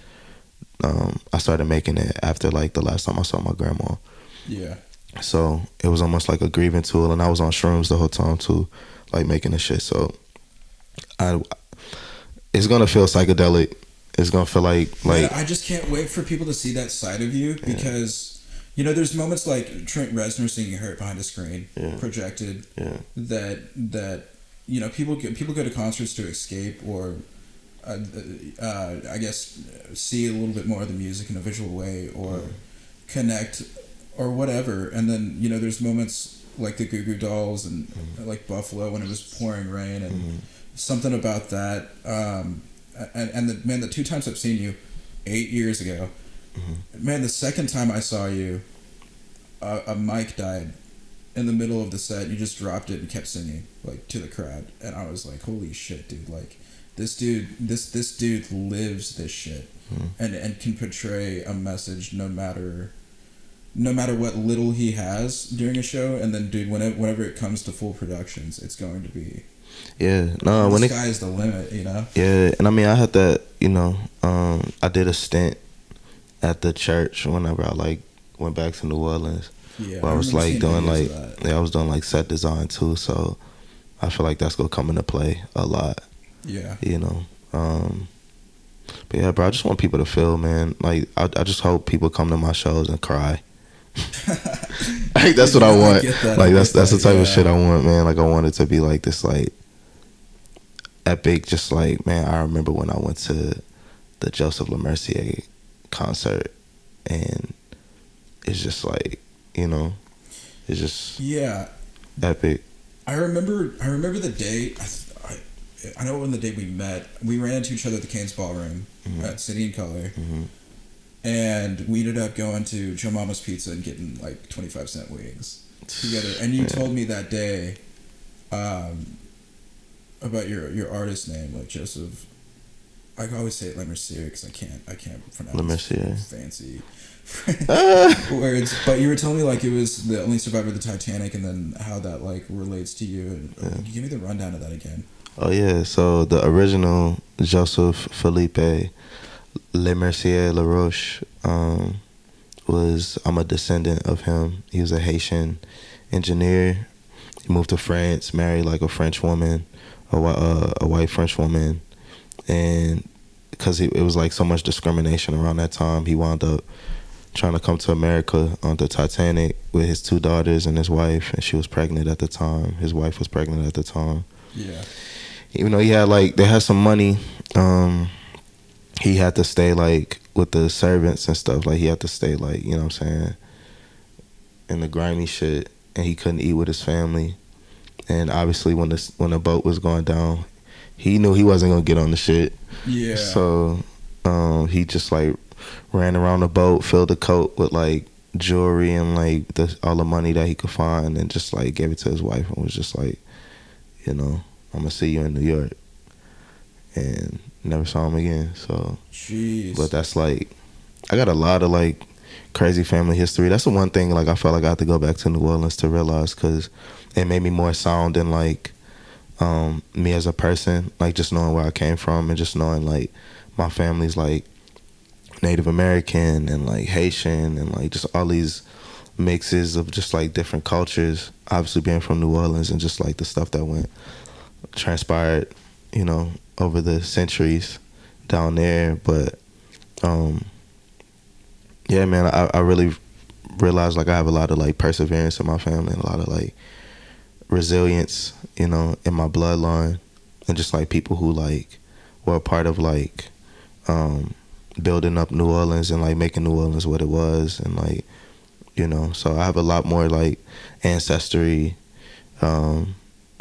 I started making it after like the last time I saw my grandma. Yeah. So it was almost like a grieving tool, and I was on shrooms the whole time too, like making the shit. So it's gonna feel psychedelic. It's gonna feel like Man, I just can't wait for people to see that side of you, because there's moments like Trent Reznor singing "Hurt" behind a screen, projected. Yeah. That people go to concerts to escape, or I guess see a little bit more of the music in a visual way, or connect, or whatever. And then there's moments like the Goo Goo Dolls and like Buffalo when it was pouring rain, and something about that. And the 2 times I've seen you, 8 years ago, man, the second time I saw you, a mic died in the middle of the set. You just dropped it and kept singing like to the crowd, and I was like, holy shit, dude! Like this dude lives this shit, and can portray a message no matter what little he has during a show. And then, dude, whenever it comes to full productions, it's going to be the sky's the limit, Yeah, and I mean, I had that, I did a stint at the church whenever I like went back to New Orleans. Yeah, I was like doing like I was doing like set design too, so I feel like that's gonna come into play a lot. Yeah. But yeah, bro, I just want people to feel, man. Like I just hope people come to my shows and cry. Like that's what I want. Like that's the type of shit I want, man. Like I want it to be like this, like epic. Just like, man, I remember when I went to the Josef Lamercier concert, and it's just like, it's just epic. I remember the day. I know when the day we met, we ran into each other at the Canes Ballroom at City and Color, and we ended up going to Joe Mama's Pizza and getting like 25-cent wings together. And you told me that day about your artist name, like Josef. I always say it Lamercier because I can't pronounce Lamercier. Fancy words. But you were telling me like it was the only survivor of the Titanic, and then how that like relates to you. And give me the rundown of that again. Oh yeah, so the original Joseph Philippe Lamercier Laroche I'm a descendant of him. He was a Haitian engineer. He moved to France, married like a French woman, a white French woman, and because it was like so much discrimination around that time, he wound up trying to come to America on the Titanic with his 2 daughters and his wife, and she was pregnant at the time. His wife was pregnant at the time. Yeah. Even though they had some money, he had to stay like with the servants and stuff. Like he had to stay like, you know what I'm saying, in the grimy shit, and he couldn't eat with his family. And obviously when the boat was going down, he knew he wasn't gonna get on the shit. Yeah. So he just like ran around the boat, filled the coat with like jewelry and like all the money that he could find, and just like gave it to his wife and was just like, I'm gonna see you in New York. And never saw him again. So, jeez. But that's like, I got a lot of like crazy family history. That's the one thing like I felt like I had to go back to New Orleans to realize, because it made me more sound in like me as a person, like just knowing where I came from and just knowing like my family's like Native American and like Haitian and like just all these mixes of just like different cultures, obviously being from New Orleans, and just like the stuff that transpired, over the centuries down there. But yeah, man, I really realized like I have a lot of like perseverance in my family and a lot of like resilience, in my bloodline, and just like people who like were a part of like building up New Orleans and like making New Orleans what it was, and like, so I have a lot more like ancestry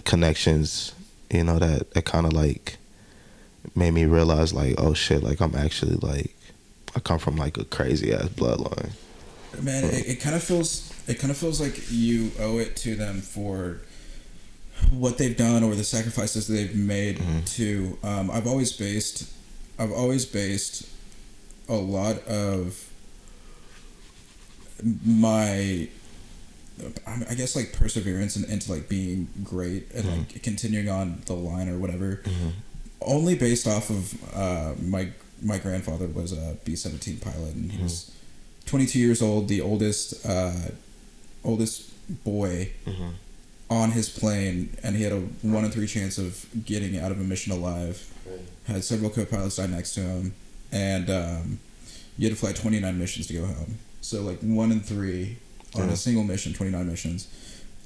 connections, that kind of like made me realize like, oh shit, like I'm actually like, I come from like a crazy ass bloodline. Man, it kind of feels like you owe it to them for what they've done or the sacrifices they've made. To I've always based a lot of my I guess like perseverance and into like being great and like continuing on the line or whatever. Only based off of my grandfather was a B-17 pilot, and he was 22 years old, the oldest boy on his plane, and he had a 1 in 3 chance of getting out of a mission alive. Had several co-pilots die next to him, and you had to fly 29 missions to go home. So like 1 in 3 on a single mission, 29 missions.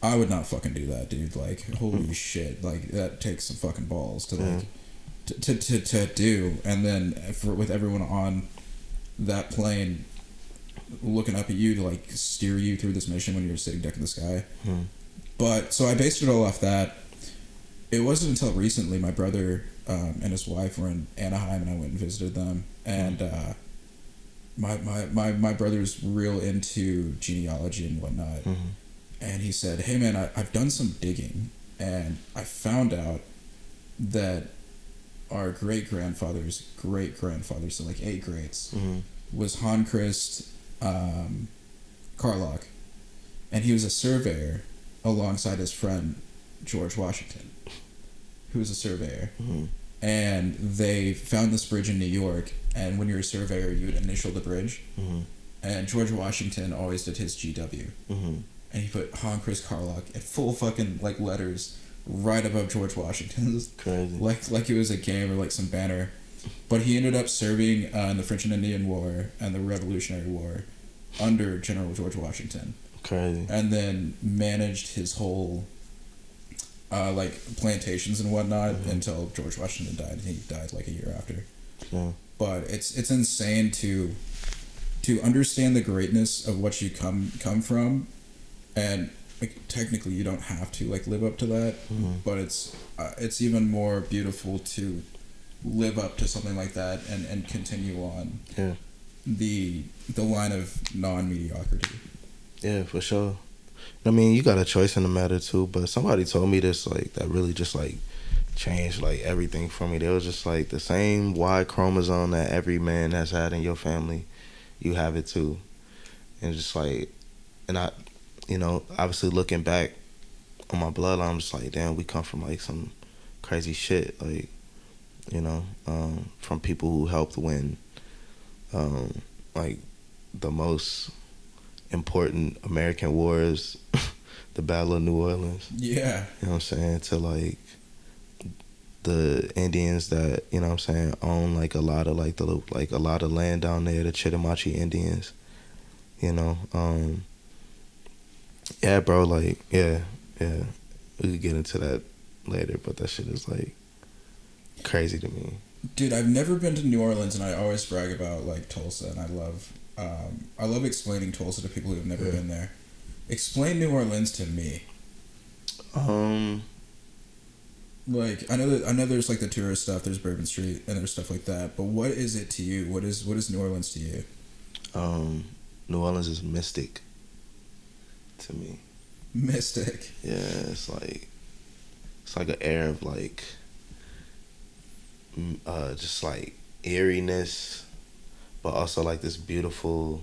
I would not fucking do that, dude. Like, holy shit. Like, that takes some fucking balls to like to do. And then with everyone on that plane looking up at you to like steer you through this mission when you're sitting duck in the sky. But so I based it all off that. It wasn't until recently my brother and his wife were in Anaheim, and I went and visited them. And my brother's real into genealogy and whatnot. And he said, hey man, I've done some digging, and I found out that our great-grandfather's great-grandfather, so like 8 greats, was Han Christ Carlock. And he was a surveyor alongside his friend George Washington, who was a surveyor. And they found this bridge in New York, and when you're a surveyor, you would initial the bridge. And George Washington always did his GW. And he put Han Chris Carlock in full fucking like letters right above George Washington's. Crazy. Like it was a game or like some banner. But he ended up serving in the French and Indian War and the Revolutionary War under General George Washington. Crazy. And then managed his whole like plantations and whatnot until George Washington died. He died like a year after. But it's insane to understand the greatness of what you come from, and like technically you don't have to like live up to that, but it's even more beautiful to live up to something like that and continue on the line of non-mediocrity. Yeah, for sure. I mean, you got a choice in the matter too, but somebody told me this like that really just like changed like everything for me. They was just like the same Y chromosome that every man has had in your family, you have it too. And just like, and I, you know, obviously looking back on my bloodline, I'm just like, damn, we come from like some crazy shit, like, you know, from people who helped win like the most important American wars, the Battle of New Orleans. Yeah. You know what I'm saying? To like the Indians that, you know what I'm saying, own like a lot of like a lot of land down there, the Chittimacha Indians. You know, yeah, bro, like yeah. We could get into that later, but that shit is like crazy to me. Dude, I've never been to New Orleans, and I always brag about like Tulsa, and I love explaining Tulsa to people who have never been there. Explain New Orleans to me. Like I know there's like the tourist stuff, there's Bourbon Street, and there's stuff like that. But what is it to you? What is New Orleans to you? New Orleans is mystic to me. Mystic. Yeah, it's like an air of like just like eeriness, but also like this beautiful,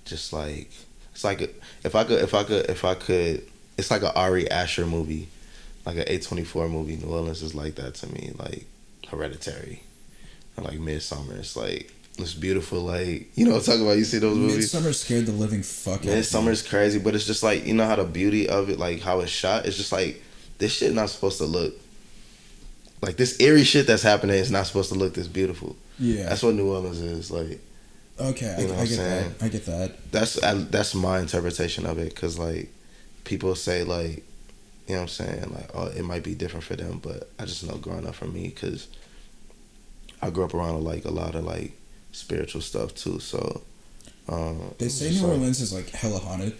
just like it's like if I could, it's like an Ari Aster movie, like an A24 movie. New Orleans is like that to me, like Hereditary, or like Midsummer. It's like it's beautiful, like, you know what I'm talking about. You see those movies? Midsummer scared the living fuck out of me. Midsummer's crazy, but it's just like, you know how the beauty of it, like how it's shot. It's just like this shit not supposed to look like this eerie shit that's happening is not supposed to look this beautiful. Yeah, that's what New Orleans is like. Okay, I get that. I get that. That's my interpretation of it, because like people say like, you know what I'm saying, like, oh, it might be different for them, but I just know growing up for me, because I grew up around like a lot of like spiritual stuff too. So they say New Orleans is like hella haunted.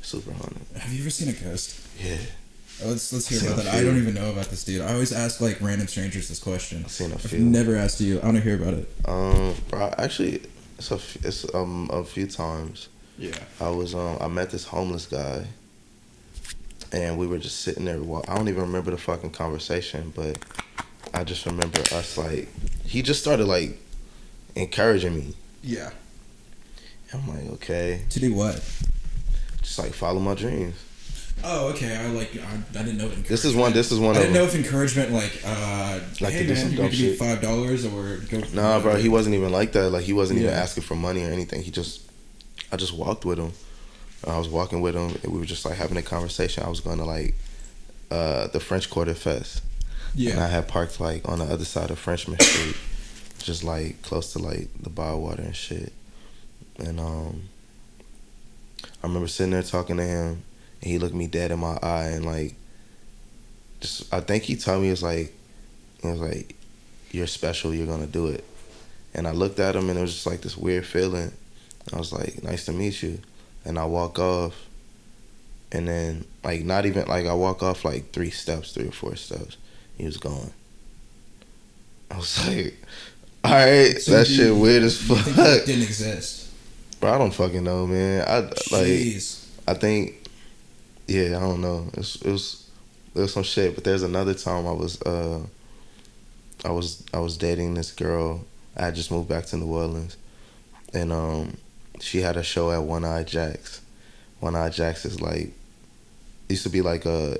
Super haunted. Have you ever seen a ghost? Yeah. Let's hear about that. I don't even know about this, dude. I always ask like random strangers this question. I've never asked you. I want to hear about it. Bro, actually, it's a few times. Yeah. I met this homeless guy, and we were just sitting there. I don't even remember the fucking conversation, but I just remember us like, he just started like encouraging me. Yeah. I'm like, okay. To do what? just like follow my dreams. Oh, okay. I didn't know. This is one. I of didn't know them. if encouragement Like hey to do man, some you dumb need to give me shit. $5 or go. Nah, bro, he wasn't even like that. Like he wasn't even Yeah. asking for money or anything. I just walked with him. I was walking with him, and we were just like having a conversation. I was going to like the French Quarter Fest, and I Yeah. had parked like on the other side of Frenchman Street, just like close to like the Bywater and shit. And I remember sitting there talking to him, and he looked me dead in my eye, and like, just I think he told me he was like, "You're special. You're gonna do it." And I looked at him, and it was just like this weird feeling. I was like, "Nice to meet you," and I walk off, and then like not even like I walk off like 3 or 4 steps. He was gone. I was like, "All right, So that you- shit weird as You fuck." think it didn't exist? Bro, I don't fucking know, man. Jeez. I think, yeah, I don't know. It was some shit. But there's another time I was dating this girl. I had just moved back to New Orleans, and she had a show at One Eye Jack's. One Eye Jack's is like used to be like a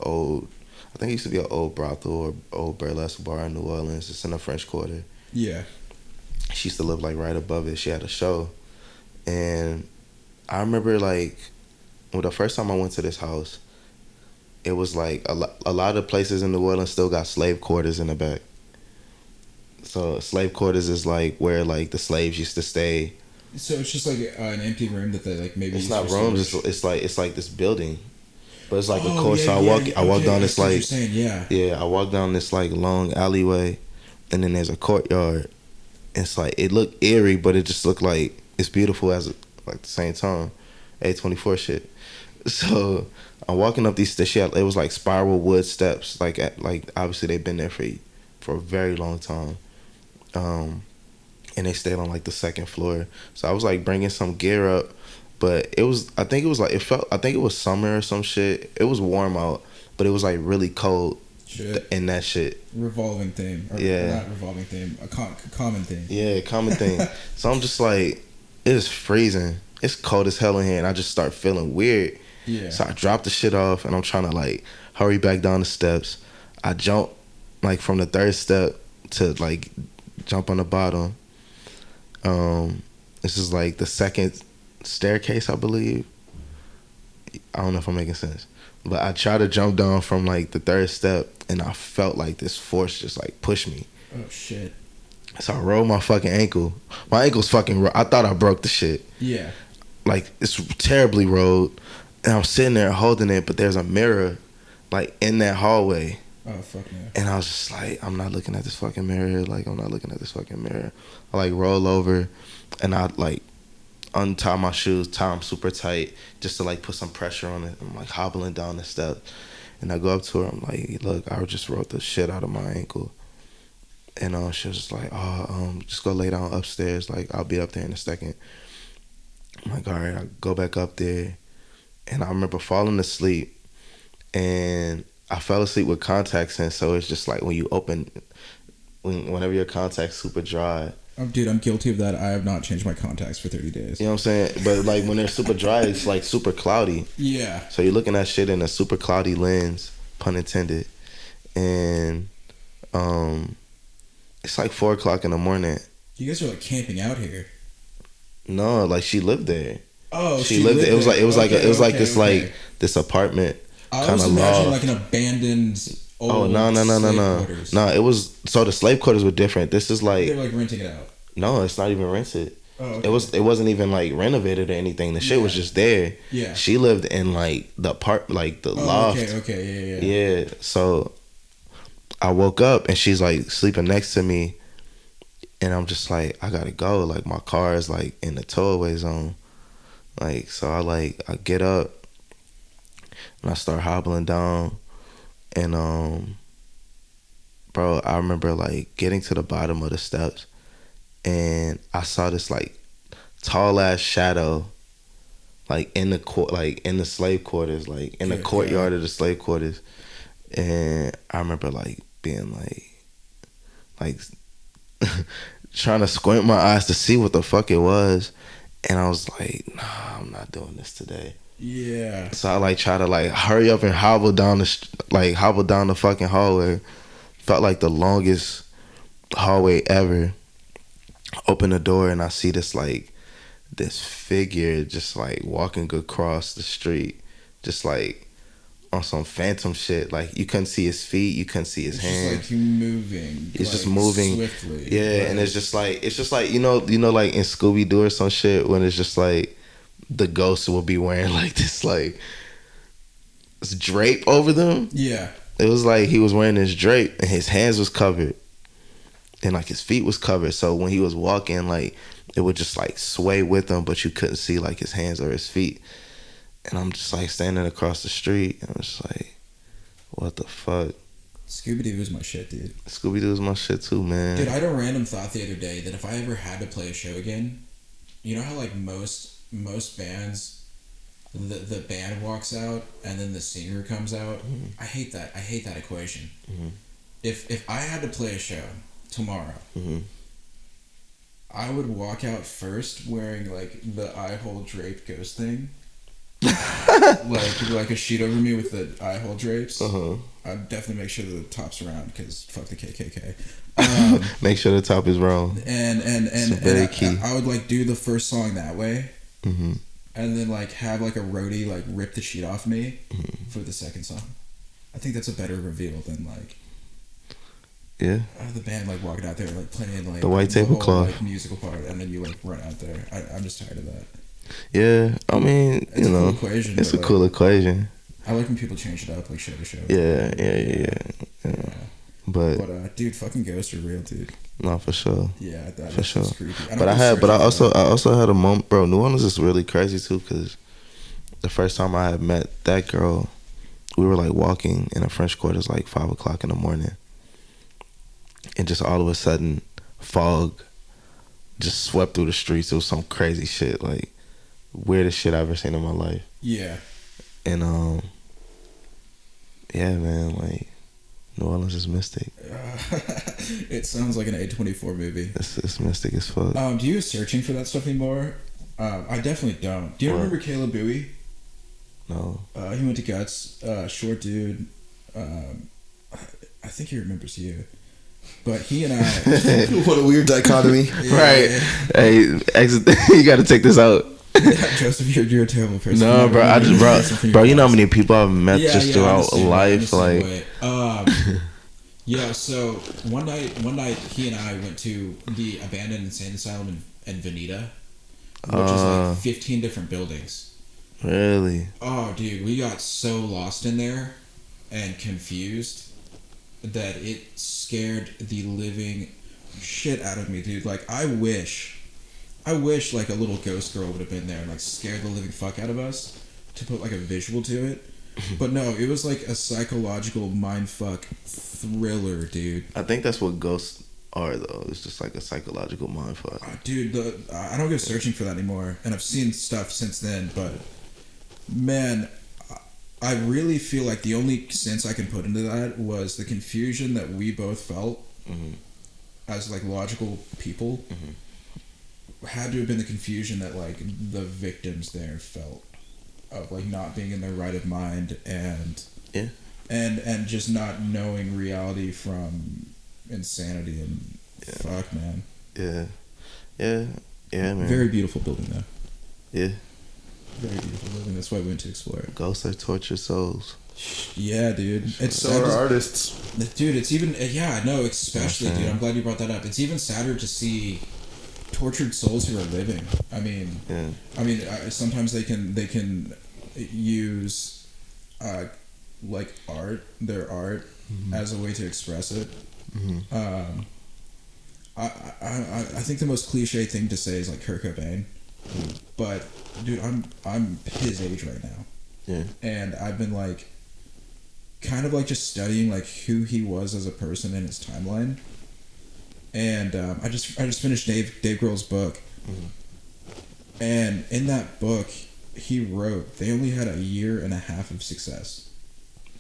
old. I think it used to be an old brothel or old burlesque bar in New Orleans. It's in the French Quarter. Yeah. She used to live like right above it. She had a show, and I remember like the first time I went to this house, it was like a lot of places in New Orleans still got slave quarters in the back. So slave quarters is like where like the slaves used to stay. So it's just like an empty room that they like maybe. It's used not for rooms. storage. It's like this building, but it's like a Oh, course. yeah, So I walk down I this see what you're like saying, yeah. I walk down this like long alleyway, and then there's a courtyard. It's like it looked eerie, but it just looked like it's beautiful like the same time. A24 shit. So I'm walking up these steps. It was like spiral wood steps. Like obviously they've been there for a very long time. And they stayed on like the second floor. So I was like bringing some gear up, but I think it was summer or some shit. It was warm out, but it was like really cold. Shit. In that shit. Revolving theme. Or Yeah. Not revolving theme. A common theme. Yeah, common thing. So I'm just like, it is freezing. It's cold as hell in here, and I just start feeling weird. Yeah. So I drop the shit off, and I'm trying to like hurry back down the steps. I jump like from the 3rd step to like jump on the bottom. This is like the 2nd staircase, I believe. I don't know if I'm making sense, but I tried to jump down from like the 3rd step, and I felt like this force just like push me. Oh shit. So I rolled my fucking ankle. My ankle's fucking. I thought I broke the shit. Yeah. Like it's terribly rolled, and I'm sitting there holding it, but there's a mirror, like in that hallway. Oh fuck no. And I was just like, I'm not looking at this fucking mirror. Like I'm not looking at this fucking mirror. I like roll over, and I like untie my shoes, tie them super tight, just to like put some pressure on it. I'm like hobbling down the steps, and I go up to her. I'm like, look, I just rolled the shit out of my ankle. And she was just like, just go lay down upstairs. Like I'll be up there in a second. I'm like, all right. I go back up there, and I remember falling asleep, and I fell asleep with contacts in. So it's just like when you open, whenever your contacts super dry. Oh, dude, I'm guilty of that. I have not changed my contacts for 30 days. You know what I'm saying? But like when they're super dry, it's like super cloudy. Yeah. So you're looking at shit in a super cloudy lens, pun intended, and it's like 4:00 in the morning. You guys are like camping out here. No, like she lived there. Oh, She lived there. It was like this apartment I kind was of imagining loft. like an abandoned old Oh no slave quarters. no! It was so the slave quarters were different. This is They like were like renting it out. no, it's not even rented. Oh, okay. It wasn't even like renovated or anything. The shit was Yeah. just there. Yeah. She lived in like the the loft. Okay, yeah. Yeah. So I woke up and she's like sleeping next to me, and I'm just like, I gotta go. Like my car is like in the towaway zone. Like so I get up and I start hobbling down, and bro, I remember like getting to the bottom of the steps, and I saw this like tall ass shadow, like in the slave quarters, like in the courtyard of the slave quarters, and I remember like being like trying to squint my eyes to see what the fuck it was, And I was like, nah, I'm not doing this today. Yeah. So I like try to like hurry up and hobble down the fucking hallway. Felt like the longest hallway ever. Open the door and I see this figure just like walking across the street, just like on some phantom shit. Like you couldn't see his feet, you couldn't see his It's hands. just like moving. It's like, just moving swiftly. Yeah, Right. and it's just like you know like in Scooby Doo or some shit when it's just like the ghost will be wearing like this like this drape over them. Yeah. It was like he was wearing this drape and his hands was covered and like his feet was covered. So when he was walking, like it would just like sway with him, but you couldn't see like his hands or his feet. And I'm just like standing across the street and I'm just like, what the fuck? Scooby-Doo is my shit, dude. Scooby Doo is my shit too, man. Dude, I had a random thought the other day that if I ever had to play a show again, you know how like most bands, the band walks out and then the singer comes out. Mm-hmm. I hate that equation. Mm-hmm. If I had to play a show tomorrow, Mm-hmm. I would walk out first wearing like the eye hole draped ghost thing. like a sheet over me with the eye hole drapes. I'd definitely make sure that the top's around because fuck the KKK. Make sure the top is round. And very key. I would like do the first song that way, Mm-hmm. and then like have like a roadie like rip the sheet off me Mm-hmm. for the second song. I think that's a better reveal than like Yeah. the band like walking out there like playing like The white whole, tablecloth. like, musical part, and then you like run out there. I'm just tired of that. Yeah. I mean, It's you a know, cool equation, it's a but, cool equation. I like when people change it up like show to show. Yeah. But Dude, fucking ghosts are real, dude. no, for sure. Yeah, that, For sure. creepy. But I also had a moment, bro. New Orleans is really crazy too, cause the first time I had met that girl, we were like walking in the French Quarters like 5 o'clock in the morning, and just all of a sudden, fog just swept through the streets. It was some crazy shit, like weirdest shit I've ever seen in my life. Yeah. And yeah, man, like New Orleans is mystic. It sounds like an A24 movie. It's mystic as fuck. Do you searching for that stuff anymore? I definitely don't. Do you What? remember Caleb Bowie? No. He went to Guts. Short dude. I think he remembers you. But he and I... What a weird dichotomy. Right. Hey, you got to take this out. Joseph, you're a terrible person. No, bro. Bro, you know how many people I've met just I'm throughout the same way, life, I'm the like. same way. Yeah. So one night, he and I went to the abandoned insane asylum in Veneta, which is like 15 different buildings. Really? Oh, dude, we got so lost in there and confused that it scared the living shit out of me, dude. Like, I wish like a little ghost girl would have been there and like scared the living fuck out of us to put like a visual to it. But no, it was like a psychological mindfuck thriller, dude. I think that's what ghosts are, though. It's just like a psychological mindfuck. Dude, I don't go searching for that anymore, and I've seen stuff since then. But man, I really feel like the only sense I can put into that was the confusion that we both felt as like logical people. Had to have been the confusion that like the victims there felt of like not being in their right of mind and just not knowing reality from insanity and fuck, man. Yeah, man. Very beautiful building though. Yeah. Very beautiful building. That's why we went to explore it. Ghosts are tortured souls. Yeah, dude. It's So are artists. Dude, it's even especially, dude. I'm glad you brought that up. It's even sadder to see tortured souls who are living. I mean, sometimes they can use like their art as a way to express it. I think the most cliche thing to say is like Kurt Cobain, but dude, I'm his age right now. Yeah. And I've been like kind of like just studying like who he was as a person in his timeline. And I just finished Dave Grohl's book. And in that book, he wrote they only had a year and a half of success.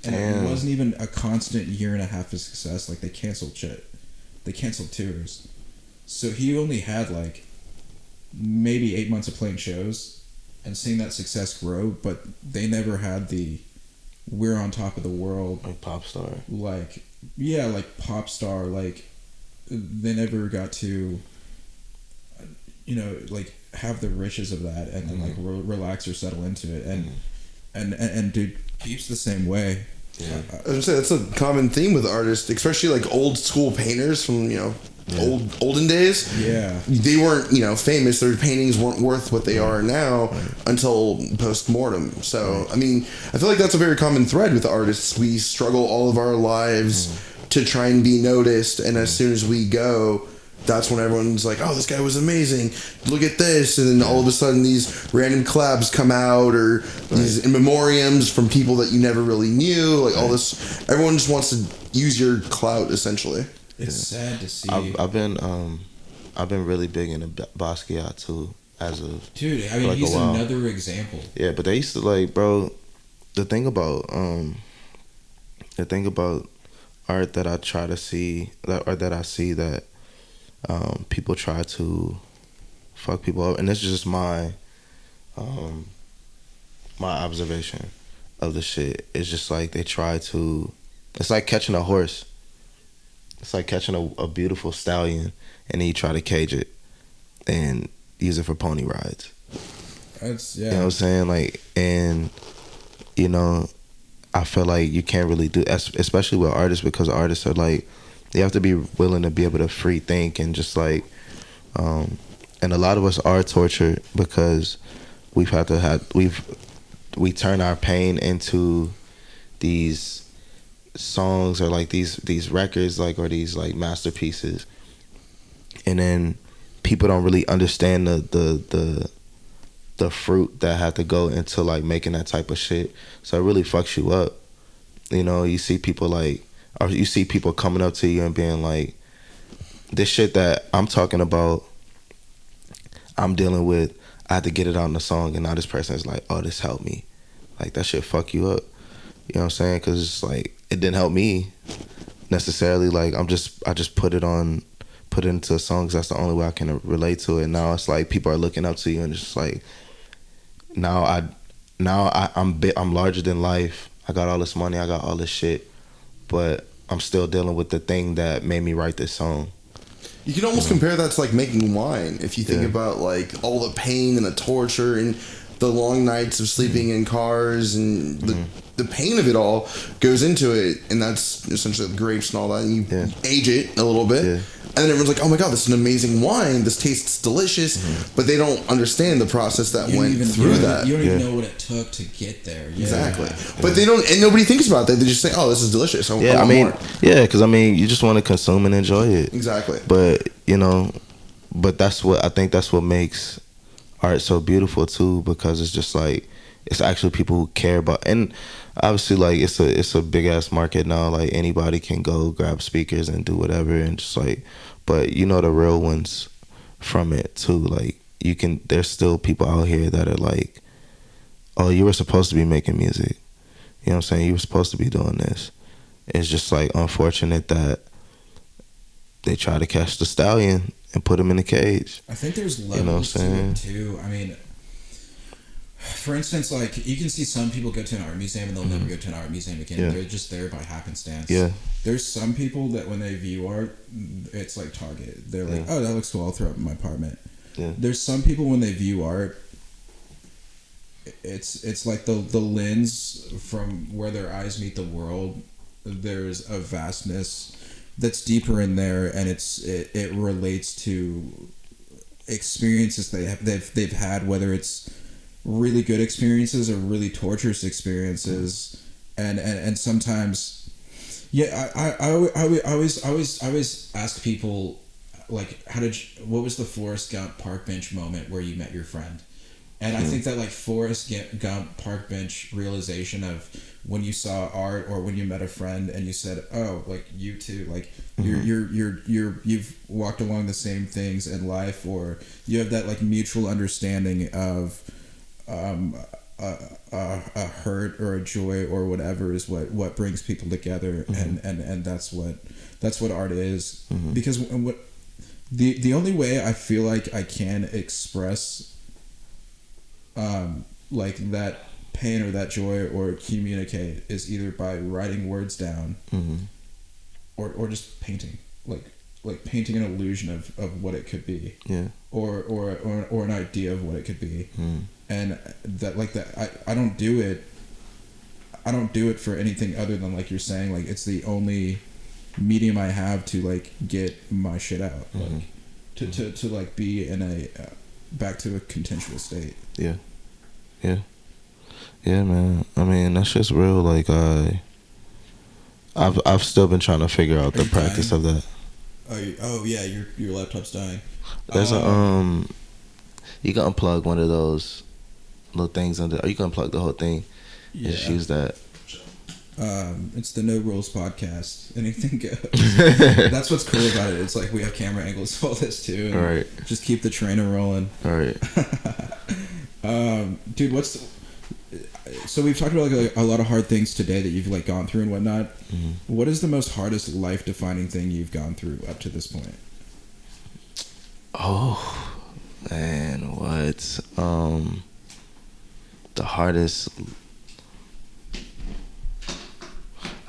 And it wasn't even a constant year and a half of success. Like, they canceled shit. They canceled tours. So he only had like maybe 8 months of playing shows and seeing that success grow, but they never had the we're on top of the world, like pop star. like pop star, like they never got to like have the riches of that and then like relax or settle into it, and dude, Peep's the same way. Yeah. I was gonna say that's a common theme with artists, especially like old school painters from olden days. Yeah, they weren't famous. Their paintings weren't worth what they are now until post mortem. So I mean, I feel like that's a very common thread with artists. We struggle all of our lives to try and be noticed, and as soon as we go, that's when everyone's like, oh, this guy was amazing, look at this, and then all of a sudden these random collabs come out, or these in memoriams from people that you never really knew, like all this. Everyone just wants to use your clout, essentially. it's sad to see. I've been really big into Basquiat too, as of Dude, I mean, like he's a while. another example. Yeah, but they used to like, bro. The thing about art that I try to see, that I see that people try to fuck people up, and this is just my observation of the shit. It's just like they try to. It's like catching a horse. It's like catching a beautiful stallion, and then you try to cage it and use it for pony rides. That's You know what I'm saying? Like, and I feel like you can't really do, especially with artists, because artists are like, you have to be willing to be able to free think, and just like, and a lot of us are tortured because we turn our pain into these songs, or like these records, like, or these like masterpieces, and then people don't really understand the fruit that had to go into like making that type of shit. So it really fucks you up. You see people coming up to you and being like, this shit that I'm talking about, I'm dealing with, I had to get it out in the song, and now this person is like, oh, this helped me. Like, that shit fuck you up. You know what I'm saying? Because it's like, it didn't help me necessarily. Like, I just put it into a song because that's the only way I can relate to it. Now it's like people are looking up to you, and it's just like, I'm larger than life. I got all this money, I got all this shit, but I'm still dealing with the thing that made me write this song. You can almost compare that to like making wine. If you think about like all the pain and the torture and the long nights of sleeping in cars, and the pain of it all goes into it, and that's essentially the grapes and all that, and you age it a little bit, and then everyone's like, oh my god, this is an amazing wine, this tastes delicious, but they don't understand the process that went through that. You don't even know what it took to get there. Exactly. But they don't, and nobody thinks about that. They just say, oh, this is delicious. I want more. Because you just want to consume and enjoy it. Exactly. But that's what makes art so beautiful too, because it's just like, it's actually people who care about, and obviously like it's a big ass market now, like anybody can go grab speakers and do whatever, and just like, but the real ones from it too, like there's still people out here that are like, oh, you were supposed to be making music, you know what I'm saying, you were supposed to be doing this. It's just like unfortunate that they try to catch the stallion and put him in a cage. I think there's levels to it too. I mean, for instance, like you can see some people go to an art museum and they'll never go to an art museum again. Yeah. They're just there by happenstance. Yeah. There's some people that when they view art, it's like Target. They're like, oh, that looks cool, I'll throw it in my apartment. Yeah. There's some people when they view art, it's like the lens from where their eyes meet the world. There's a vastness that's deeper in there, and it relates to experiences they've had, whether it's really good experiences or really torturous experiences, and sometimes, I always ask people, like, what was the Forrest Gump park bench moment where you met your friend? And I think that like Forrest Gump park bench realization of when you saw art or when you met a friend and you said, oh, like you too, like you've walked along the same things in life, or you have that like mutual understanding of a hurt or a joy or whatever is what brings people together, and that's what art is. Because The only way I feel like I can express like that pain or that joy or communicate is either by writing words down or just painting, like painting an illusion of what it could be, or an idea of what it could be. And I don't do it for anything other than, like you're saying, like it's the only medium I have to like get my shit out, like to like be in a back to a consensual state. Yeah, man. I mean, that's just real. Like I've still been trying to figure out the practice of that. Oh yeah, your laptop's dying. There's a you can unplug one of those little things under, or you can unplug the whole thing. Yeah. Just use that. It's the No Rules podcast. Anything goes. That's what's cool about it. It's like we have camera angles, all this too. All right. Just keep the trainer rolling. All right. Dude, so we've talked about like a lot of hard things today that you've like gone through and whatnot. What is the most hardest life defining thing you've gone through up to this point? Oh man, what? The hardest.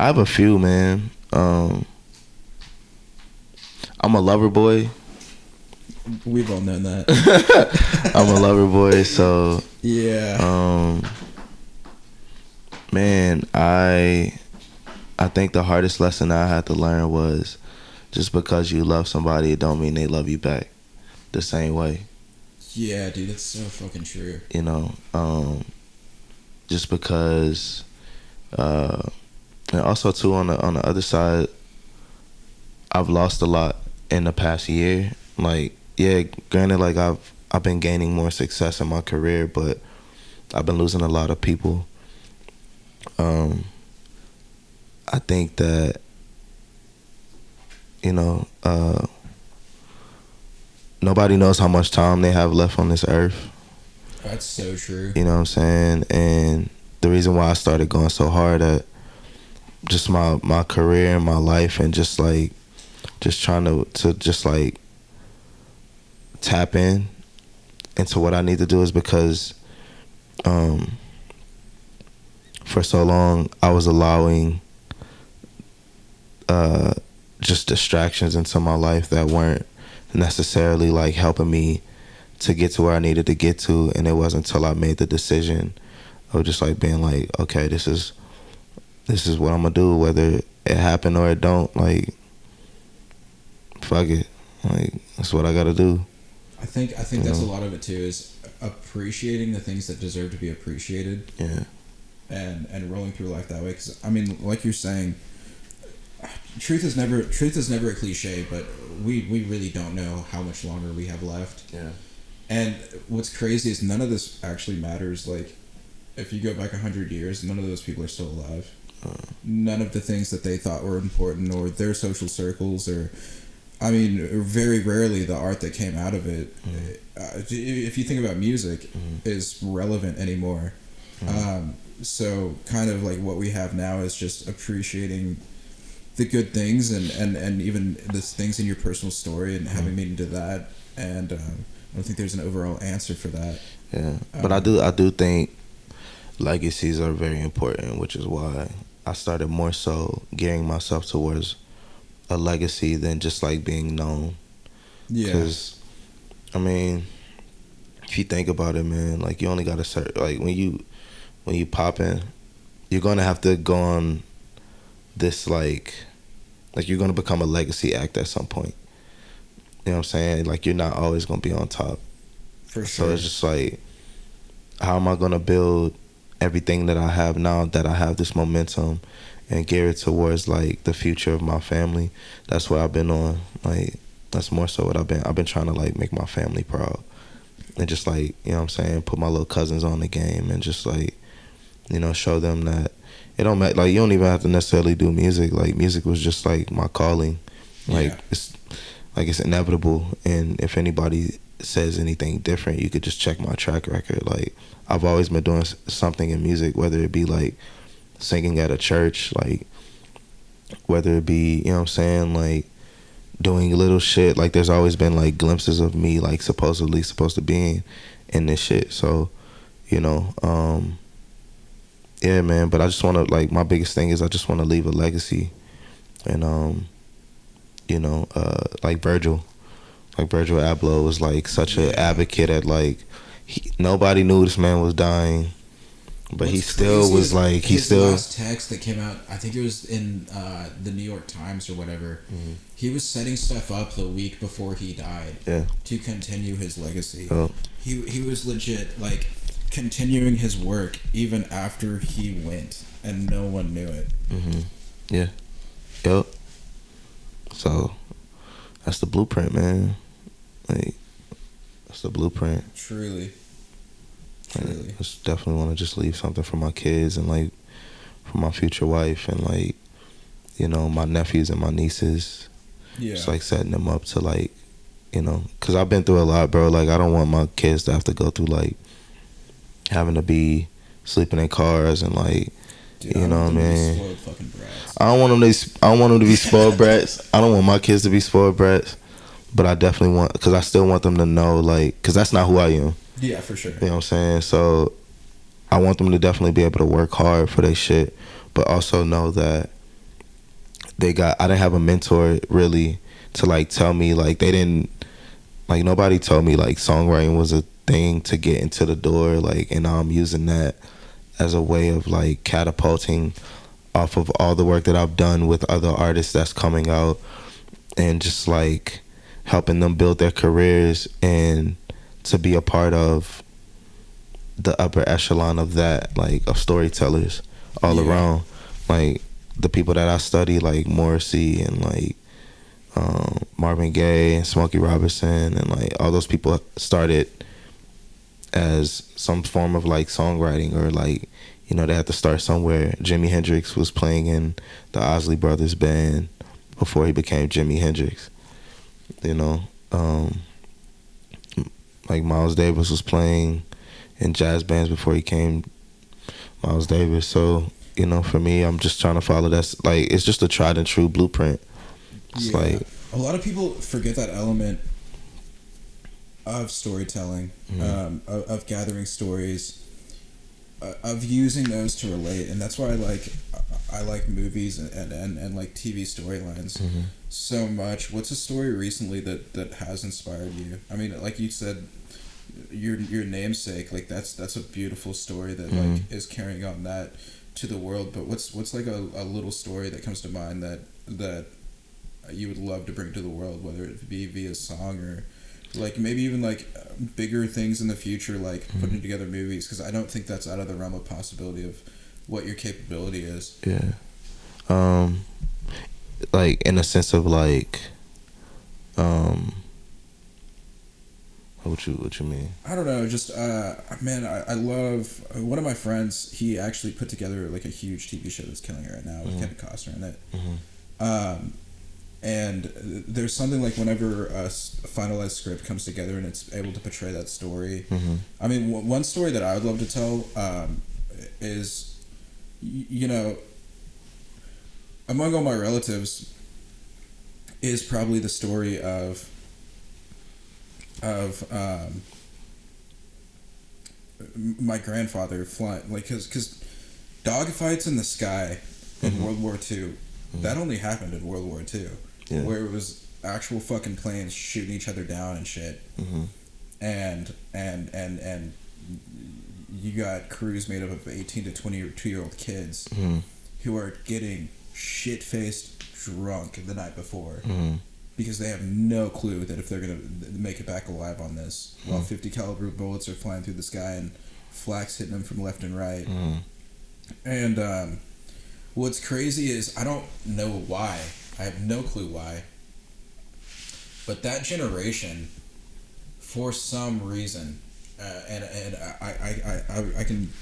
I have a few, man. I'm a lover boy. We've all known that. I'm a lover boy, so yeah. Man, I think the hardest lesson I had to learn was just because you love somebody, it don't mean they love you back the same way. Yeah, dude, that's so fucking true. You know, just because, and also too on the other side, I've lost a lot in the past year. Like, yeah, granted, like I've been gaining more success in my career, but I've been losing a lot of people. I think that, you know, nobody knows how much time they have left on this earth. That's so true. You know what I'm saying? And the reason why I started going so hard at just my career and my life and just trying to just like tap into what I need to do is because for so long I was allowing just distractions into my life that weren't necessarily like helping me to get to where I needed to get to. And it wasn't until I made the decision of just like being like, okay, this is what I'm gonna do, whether it happen or it don't. Like, fuck it, like that's what I gotta do. I think that's a lot of it too, is appreciating the things that deserve to be appreciated. Yeah. And rolling through life that way, because I mean, like you're saying, truth is never a cliche, but we really don't know how much longer we have left. Yeah. And what's crazy is none of this actually matters. Like, if you go back 100 years, none of those people are still alive. None of the things that they thought were important, or their social circles, or, I mean, very rarely the art that came out of it, if you think about music, is relevant anymore. So kind of like what we have now is just appreciating the good things and even the things in your personal story and having meaning to that. And I don't think there's an overall answer for that. Yeah, but I do think legacies are very important, which is why I started more so gearing myself towards a legacy than just like being known. Yeah. Because, I mean, if you think about it, man, like you only got to like when you pop in, you're gonna have to go on this like you're gonna become a legacy act at some point. You know what I'm saying? Like you're not always gonna be on top. For sure. So it's just like, how am I gonna build everything that I have now, that I have this momentum, and gear it towards like the future of my family? That's what I've been on. Like that's more so what I've been trying to like make my family proud, and just like, you know what I'm saying, put my little cousins on the game, and just like, you know, show them that it don't matter. Like you don't even have to necessarily do music. Like music was just like my calling. Like it's inevitable. And if anybody says anything different, you could just check my track record. Like I've always been doing something in music, whether it be like singing at a church, like whether it be, you know what I'm saying, like doing little shit. Like there's always been like glimpses of me like supposedly supposed to be in this shit. So, you know, yeah, man. But I just want to like my biggest thing is I just want to leave a legacy, and you know, like Virgil Abloh was like such an advocate at like nobody knew this man was dying. But he still was like his last text that came out, I think it was in the New York Times or whatever. Mm-hmm. He was setting stuff up the week before he died to continue his legacy. Oh. He was legit like continuing his work even after he went, and no one knew it. Mm-hmm. Yeah. Yep. So that's the blueprint, man. Like that's the blueprint. Truly. Like, I just definitely want to just leave something for my kids and like for my future wife and like, you know, my nephews and my nieces. Yeah. Just like setting them up to like, you know, because I've been through a lot, bro. Like I don't want my kids to have to go through like having to be sleeping in cars and like, Dude, you know what I mean? Spoiled fucking brats. I don't want them to be spoiled brats. I don't want my kids to be spoiled brats, but I definitely want, because I still want them to know like, because that's not who I am. Yeah, for sure. You know what I'm saying? So I want them to definitely be able to work hard for their shit, but also know that I didn't have a mentor really to like tell me like nobody told me like songwriting was a thing to get into the door, like, and I'm using that as a way of like catapulting off of all the work that I've done with other artists that's coming out and just like helping them build their careers and to be a part of the upper echelon of that, like of storytellers all around, like the people that I study, like Morrissey and like Marvin Gaye and Smokey Robinson, and like all those people started as some form of like songwriting, or like, you know, they had to start somewhere. Jimi Hendrix was playing in the Osley Brothers band before he became Jimi Hendrix, you know. Like Miles Davis was playing in jazz bands before he came Miles Davis. So, you know, for me, I'm just trying to follow that's like, it's just a tried and true blueprint. It's like a lot of people forget that element of storytelling, of gathering stories, of using those to relate, and that's why I like movies and like TV storylines so much. What's a story recently that has inspired you? I mean, like you said, your namesake, like that's a beautiful story that like is carrying on that to the world. But what's like a little story that comes to mind that you would love to bring to the world, whether it be via song or like maybe even like bigger things in the future, like putting together movies, because I don't think that's out of the realm of possibility of what your capability is. Yeah. Like in a sense of like, what you mean? I don't know, just man, I love one of my friends. He actually put together like a huge TV show that's killing it right now with Kevin Costner in it. And there's something like whenever a finalized script comes together and it's able to portray that story. I mean, one story that I would love to tell is, you know, among all my relatives is probably the story of my grandfather flying, like, because dogfights in the sky in World War II, that only happened in World War II, where it was actual fucking planes shooting each other down and shit, and you got crews made up of 18 to 22-year-old kids who are getting shit-faced drunk the night before because they have no clue that if they're gonna make it back alive on this, while 50 caliber bullets are flying through the sky and flaks hitting them from left and right. And what's crazy is I don't know why. I have no clue why. But that generation, for some reason, and I can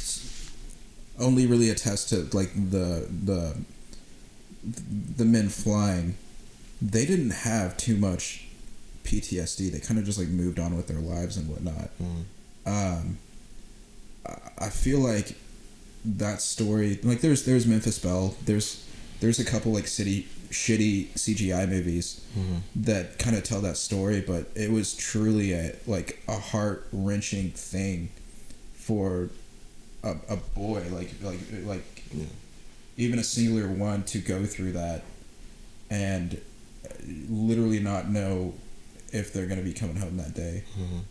only really attest to like the men flying. They didn't have too much PTSD. They kind of just like moved on with their lives and whatnot. I feel like that story, like there's Memphis Belle, there's there's a couple like shitty CGI movies that kind of tell that story, but it was truly a heart wrenching thing for a boy like even a singular one to go through that and literally not know if they're going to be coming home that day.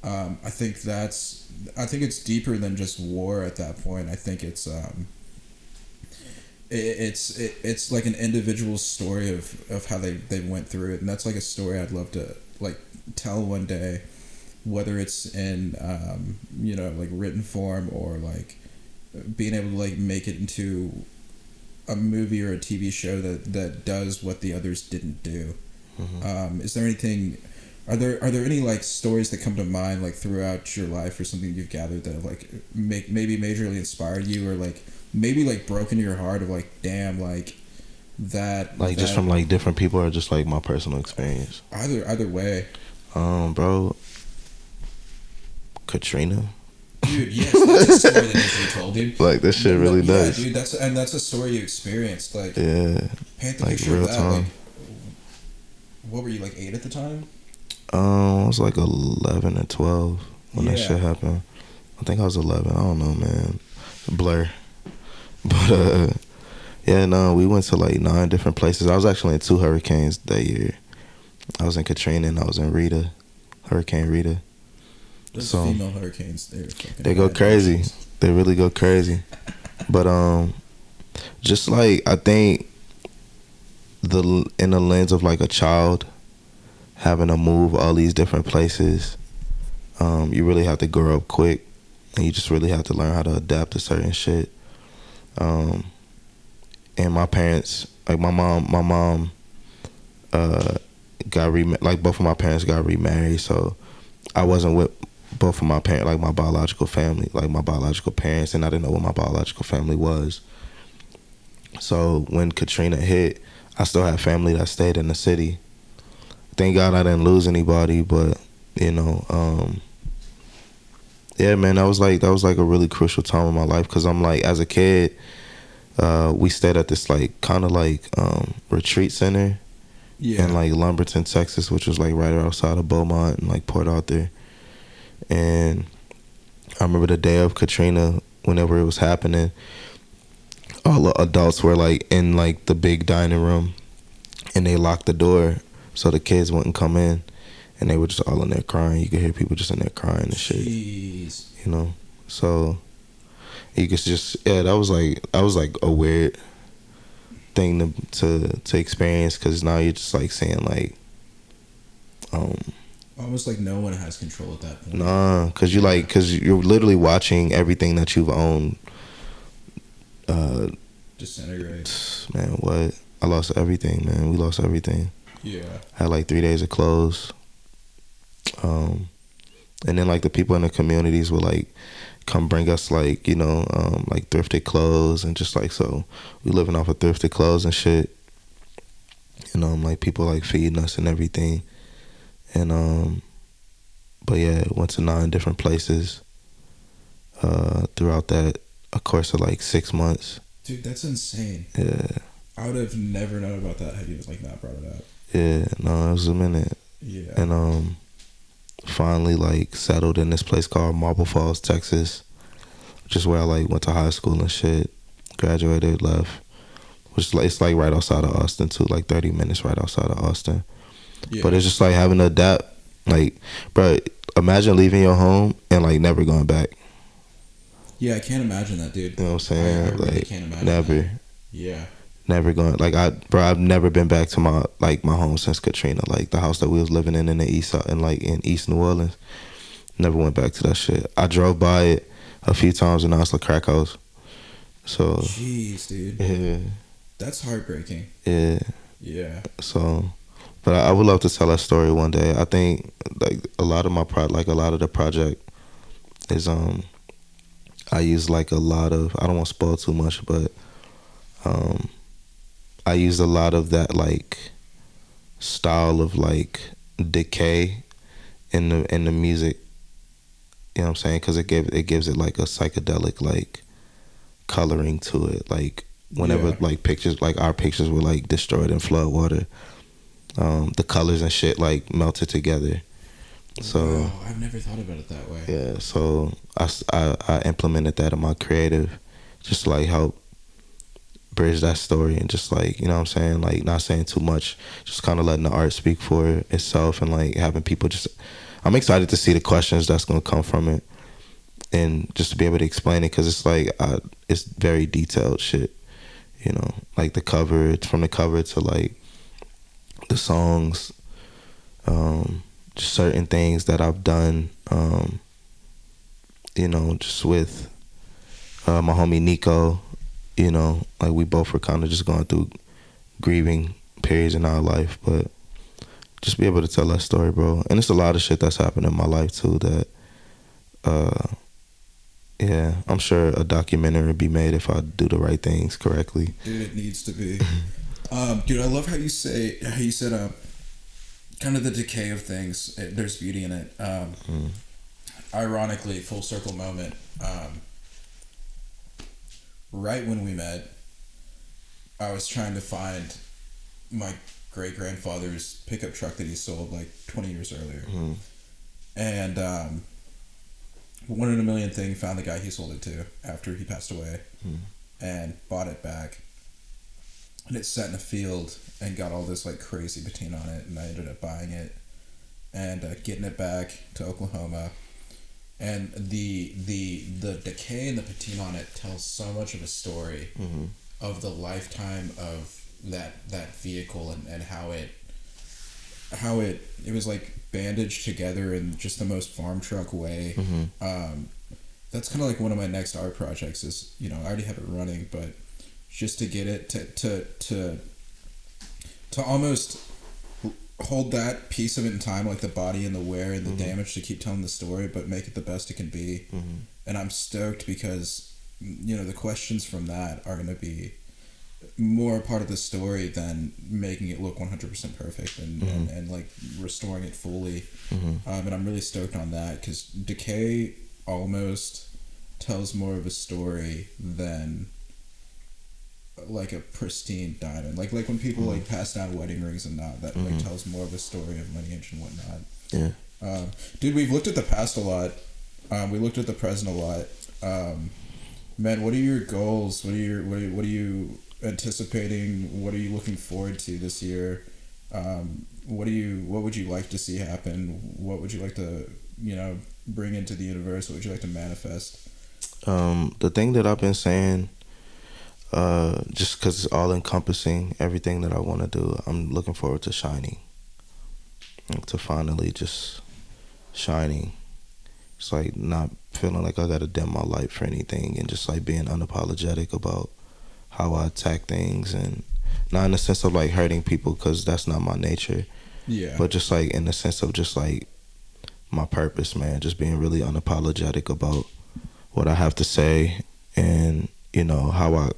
I think it's deeper than just war at that point. I think it's it's like an individual story of how they went through it, and that's like a story I'd love to like tell one day, whether it's in like written form or like being able to like make it into a movie or a TV show that does what the others didn't do. Is there anything? Are there any like stories that come to mind like throughout your life or something you've gathered that have like maybe majorly inspired you or like maybe like broken your heart of like damn like that Like just from like different people or just like my personal experience? Either way. Bro, Katrina. Dude, yes, that's a story that needs to be told, dude. Like this shit really does. Dude, that's a story you experienced. Like, Yeah. paint the Like picture real of that. time. Like, what were you like 8 at the time? I was like 11 or 12 when that Yeah. shit happened. I think I was 11. I don't know, man. Blur. But yeah, no, we went to like 9 different places. I was actually in 2 hurricanes that year. I was in Katrina and I was in Rita, Hurricane Rita. Those So, female hurricanes, they go crazy. They really go crazy. But just like I think in the lens of like a child having to move all these different places, you really have to grow up quick, and you just really have to learn how to adapt to certain shit. And my parents, like my mom got like both of my parents got remarried, so I wasn't with both of my parents, like my biological family, like my biological parents, and I didn't know what my biological family was. So when Katrina hit, I still had family that stayed in the city. Thank God I didn't lose anybody, but yeah, man, that was like a really crucial time in my life, because I'm like, as a kid, we stayed at this like kind of like retreat center in like Lumberton, Texas, which was like right outside of Beaumont and like Port Arthur. And I remember the day of Katrina, whenever it was happening, all the adults were like in like the big dining room, and they locked the door so the kids wouldn't come in, and they were just all in there crying. You could hear people just in there crying and shit. Jeez. So you could just that was like a weird thing to experience, because now you're just like saying like Almost like no one has control at that point. nah, because you're literally watching everything that you've owned Disintegrate. man, what? I lost everything, man. We lost everything. Yeah. I had like 3 days of clothes. And then like the people in the communities would like come bring us like, like thrifted clothes, and just like, so we living off of thrifted clothes and shit. Like people like feeding us and everything. And but yeah, went to 9 different places throughout that a course of like 6 months. Dude, that's insane. Yeah. I would have never known about that had you like not brought it up. Yeah, no, it was a minute. Yeah. And finally like settled in this place called Marble Falls, Texas, which is where I like went to high school and shit. Graduated, left. Which it's like right outside of Austin too, like 30 minutes right outside of Austin. Yeah. But it's just like having to adapt. Like, bro, imagine leaving your home and like never going back. Yeah, I can't imagine that, dude. You know what I'm saying? I really like can't imagine never. that. Yeah. Never going. Like I've never been back to my home since Katrina. Like the house that we was living in the east side, in East New Orleans. Never went back to that shit. I drove by it a few times, and now it's a crack house. So. Jeez, dude. Yeah. That's heartbreaking. Yeah. Yeah. So, but I would love to tell that story one day. I think like a lot of the project is I use like a lot of, I don't want to spoil too much, but I used a lot of that like style of like decay in the music. You know what I'm saying? Because it gives it like a psychedelic like coloring to it, like whenever Yeah. like pictures, like our pictures were like destroyed in flood water. The colors and shit like melted together. So Wow, I've never thought about it that way. yeah, so I implemented that in my creative, just to, like, help bridge that story, and just like, you know what I'm saying, like not saying too much, just kind of letting the art speak for itself, and like having people just, I'm excited to see the questions that's gonna come from it, and just to be able to explain it, because it's like it's very detailed shit, you know, like the cover, from the cover to like the songs, just certain things that I've done, you know, just with my homie Nico, you know, like we both were kind of just going through grieving periods in our life, but just be able to tell that story, bro. And it's a lot of shit that's happened in my life too that, yeah, I'm sure a documentary would be made if I do the right things correctly. Dude, it needs to be. Dude, I love how you said kind of the decay of things. There's beauty in it. Ironically, full circle moment. Right when we met, I was trying to find my great grandfather's pickup truck that he sold like 20 years earlier, and one in a million thing, found the guy he sold it to after he passed away, and bought it back. And it sat in a field and got all this like crazy patina on it, and I ended up buying it and getting it back to Oklahoma. And the decay and the patina on it tells so much of a story of the lifetime of that vehicle, and how it was like bandaged together in just the most farm truck way. That's kind of like one of my next art projects is, you know, I already have it running, but just to get it to almost hold that piece of it in time, like the body and the wear and the damage, to keep telling the story, but make it the best it can be. And I'm stoked because, you know, the questions from that are going to be more a part of the story than making it look 100% perfect and like restoring it fully. And I'm really stoked on that, because decay almost tells more of a story than like a pristine diamond, like when people like pass down wedding rings and that like tells more of a story of lineage and whatnot. Dude, we've looked at the past a lot, we looked at the present a lot. Man, what are your goals? What are you anticipating? What are you looking forward to this year? What would you like to see happen? What would you like to, you know, bring into the universe? What would you like to manifest? The thing that I've been saying, just because it's all encompassing, everything that I want to do, I'm looking forward to shining. Like, to finally just shining. It's like not feeling like I gotta dim my light for anything, and just like being unapologetic about how I attack things, and not in the sense of like hurting people, because that's not my nature. Yeah. But just like in the sense of just like my purpose, man. Just being really unapologetic about what I have to say, and, you know, how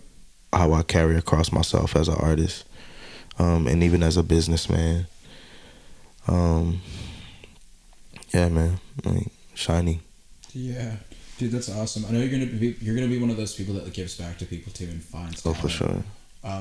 I carry across myself as an artist, and even as a businessman. Yeah, man, like shining. Yeah, dude, that's awesome. I know you're gonna be one of those people that gives back to people too and finds talent. Oh, for sure.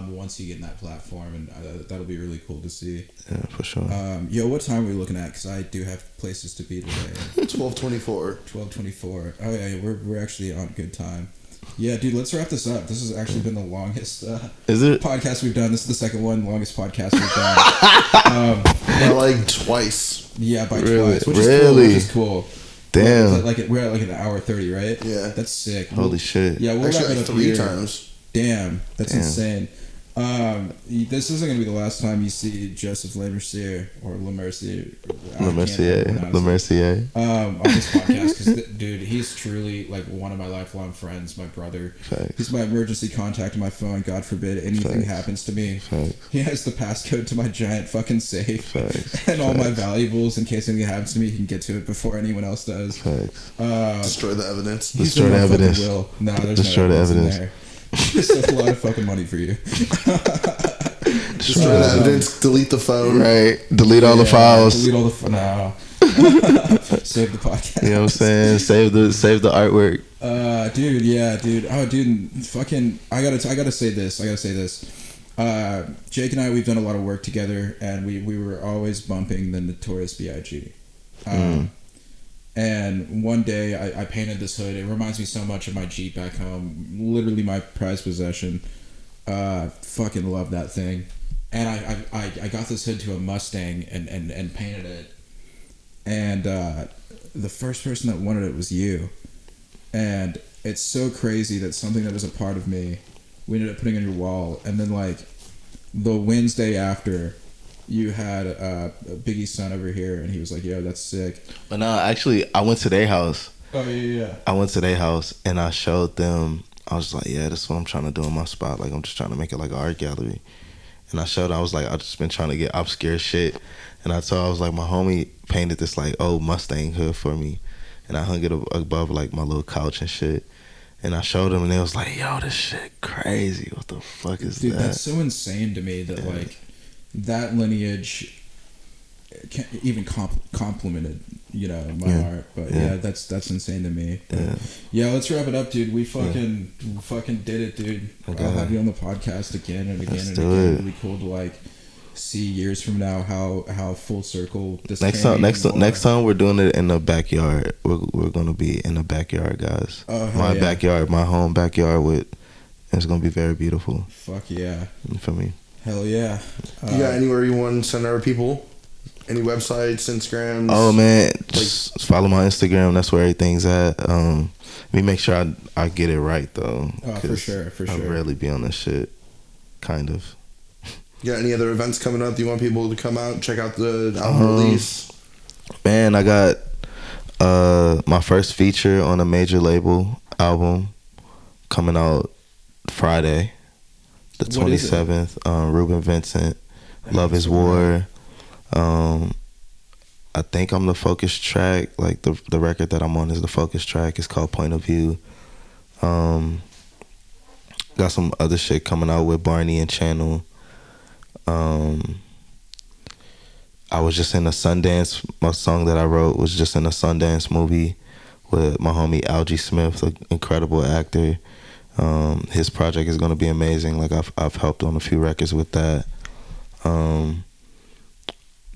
Once you get in that platform, and that'll be really cool to see. Yeah, for sure. Yo, what time are we looking at? Because I do have places to be today. 12:24. 12:24. Oh yeah, we're actually on good time. Yeah, dude, let's wrap this up. This has actually been the longest Is it? podcast we've done. This is the second one, longest podcast we've done. By like twice. Yeah, by Really? twice, which is Really? cool. Which is cool. Damn. We're at like an hour 30, right? Yeah. That's sick. Holy shit. Yeah, we'll Actually, wrap it like up 3 here. times. Damn, that's Damn. insane. This isn't gonna be the last time you see Josef Lamercier or Lamercier. Lamercier. On this podcast, because dude, he's truly like one of my lifelong friends, my brother. Facts. He's my emergency contact on my phone. God forbid anything Facts. happens to me. Facts. He has the passcode to my giant fucking safe, Facts. and all my Facts. valuables in case anything happens to me. He can get to it before anyone else does. Facts. Destroy the evidence. He's Destroy in the my fucking evidence. will. No, there's Destroy no the evidence in evidence. there. It's a lot of fucking money for you. Destroy the evidence. Delete the phone. Right. Delete all the files. Delete all the no. Save the podcast. You know what I'm saying? Save the artwork. Dude, yeah, dude. Oh, dude, fucking. I gotta say this. Jake and I, we've done a lot of work together, and we were always bumping the Notorious B.I.G. And one day I painted this hood. It reminds me so much of my Jeep back home. Literally my prized possession. Fucking love that thing. And I got this hood to a Mustang and painted it. And the first person that wanted it was you. And it's so crazy that something that was a part of me, we ended up putting on your wall. And then like the Wednesday after, you had Biggie's son over here, and he was like, "Yo, that's sick." But no, actually, I went to their house. Oh yeah. I went to their house and I showed them. I was like, "Yeah, this is what I'm trying to do in my spot. Like, I'm just trying to make it like an art gallery." And I showed. I was like, "I've just been trying to get obscure shit." And I was like, my homie painted this like old Mustang hood for me, and I hung it above like my little couch and shit. And I showed them, and they was like, "Yo, this shit crazy. What the fuck is Dude, that?" that's so insane to me that like that lineage even complimented, my art. But yeah, that's insane to me. But yeah, let's wrap it up, dude. We fucking did it, dude. Okay. I'll have you on the podcast again and again Let's and do again. it. Really cool to like see years from now how full circle this Next came. next time we're doing it in the backyard. We're gonna be in the backyard, guys. Oh, hell My yeah. backyard, my home backyard. It's gonna be very beautiful. Fuck yeah. For me. Hell yeah. You got anywhere you want to send our people? Any websites, Instagrams? Oh man, just follow my Instagram. That's where everything's at. Let me make sure I get it right though. Oh, for sure. I rarely be on this shit. Kind of. You got any other events coming up? Do you want people to come out, check out the album release? Man, I got my first feature on a major label album coming out Friday, the What is it? 27th. Ruben Vincent, Love is War. I think I'm the focus track. Like the record that I'm on is the focus track. It's called Point of View. Got some other shit coming out with Barney and Channel. I was just in a Sundance. My song that I wrote was just in a Sundance movie with my homie Algie Smith, an incredible actor. His project is gonna be amazing. Like I've helped on a few records with that.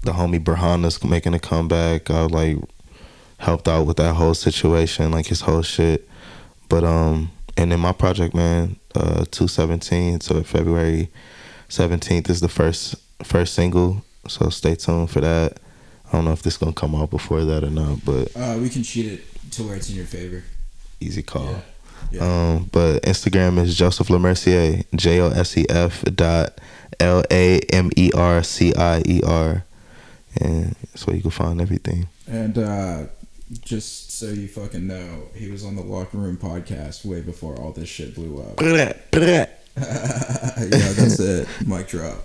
The homie Burhana's making a comeback. I like helped out with that whole situation, like his whole shit. But and then my project, man, 2/17. So February 17th is the first single. So stay tuned for that. I don't know if this gonna come out before that or not, but We can cheat it to where it's in your favor. easy call. Yeah. But Instagram is Josef Lamercier, JosefLamercier, and that's where you can find everything. And just so you fucking know, he was on the Locker Room podcast way before all this shit blew up. Yeah, that's it. Mic drop.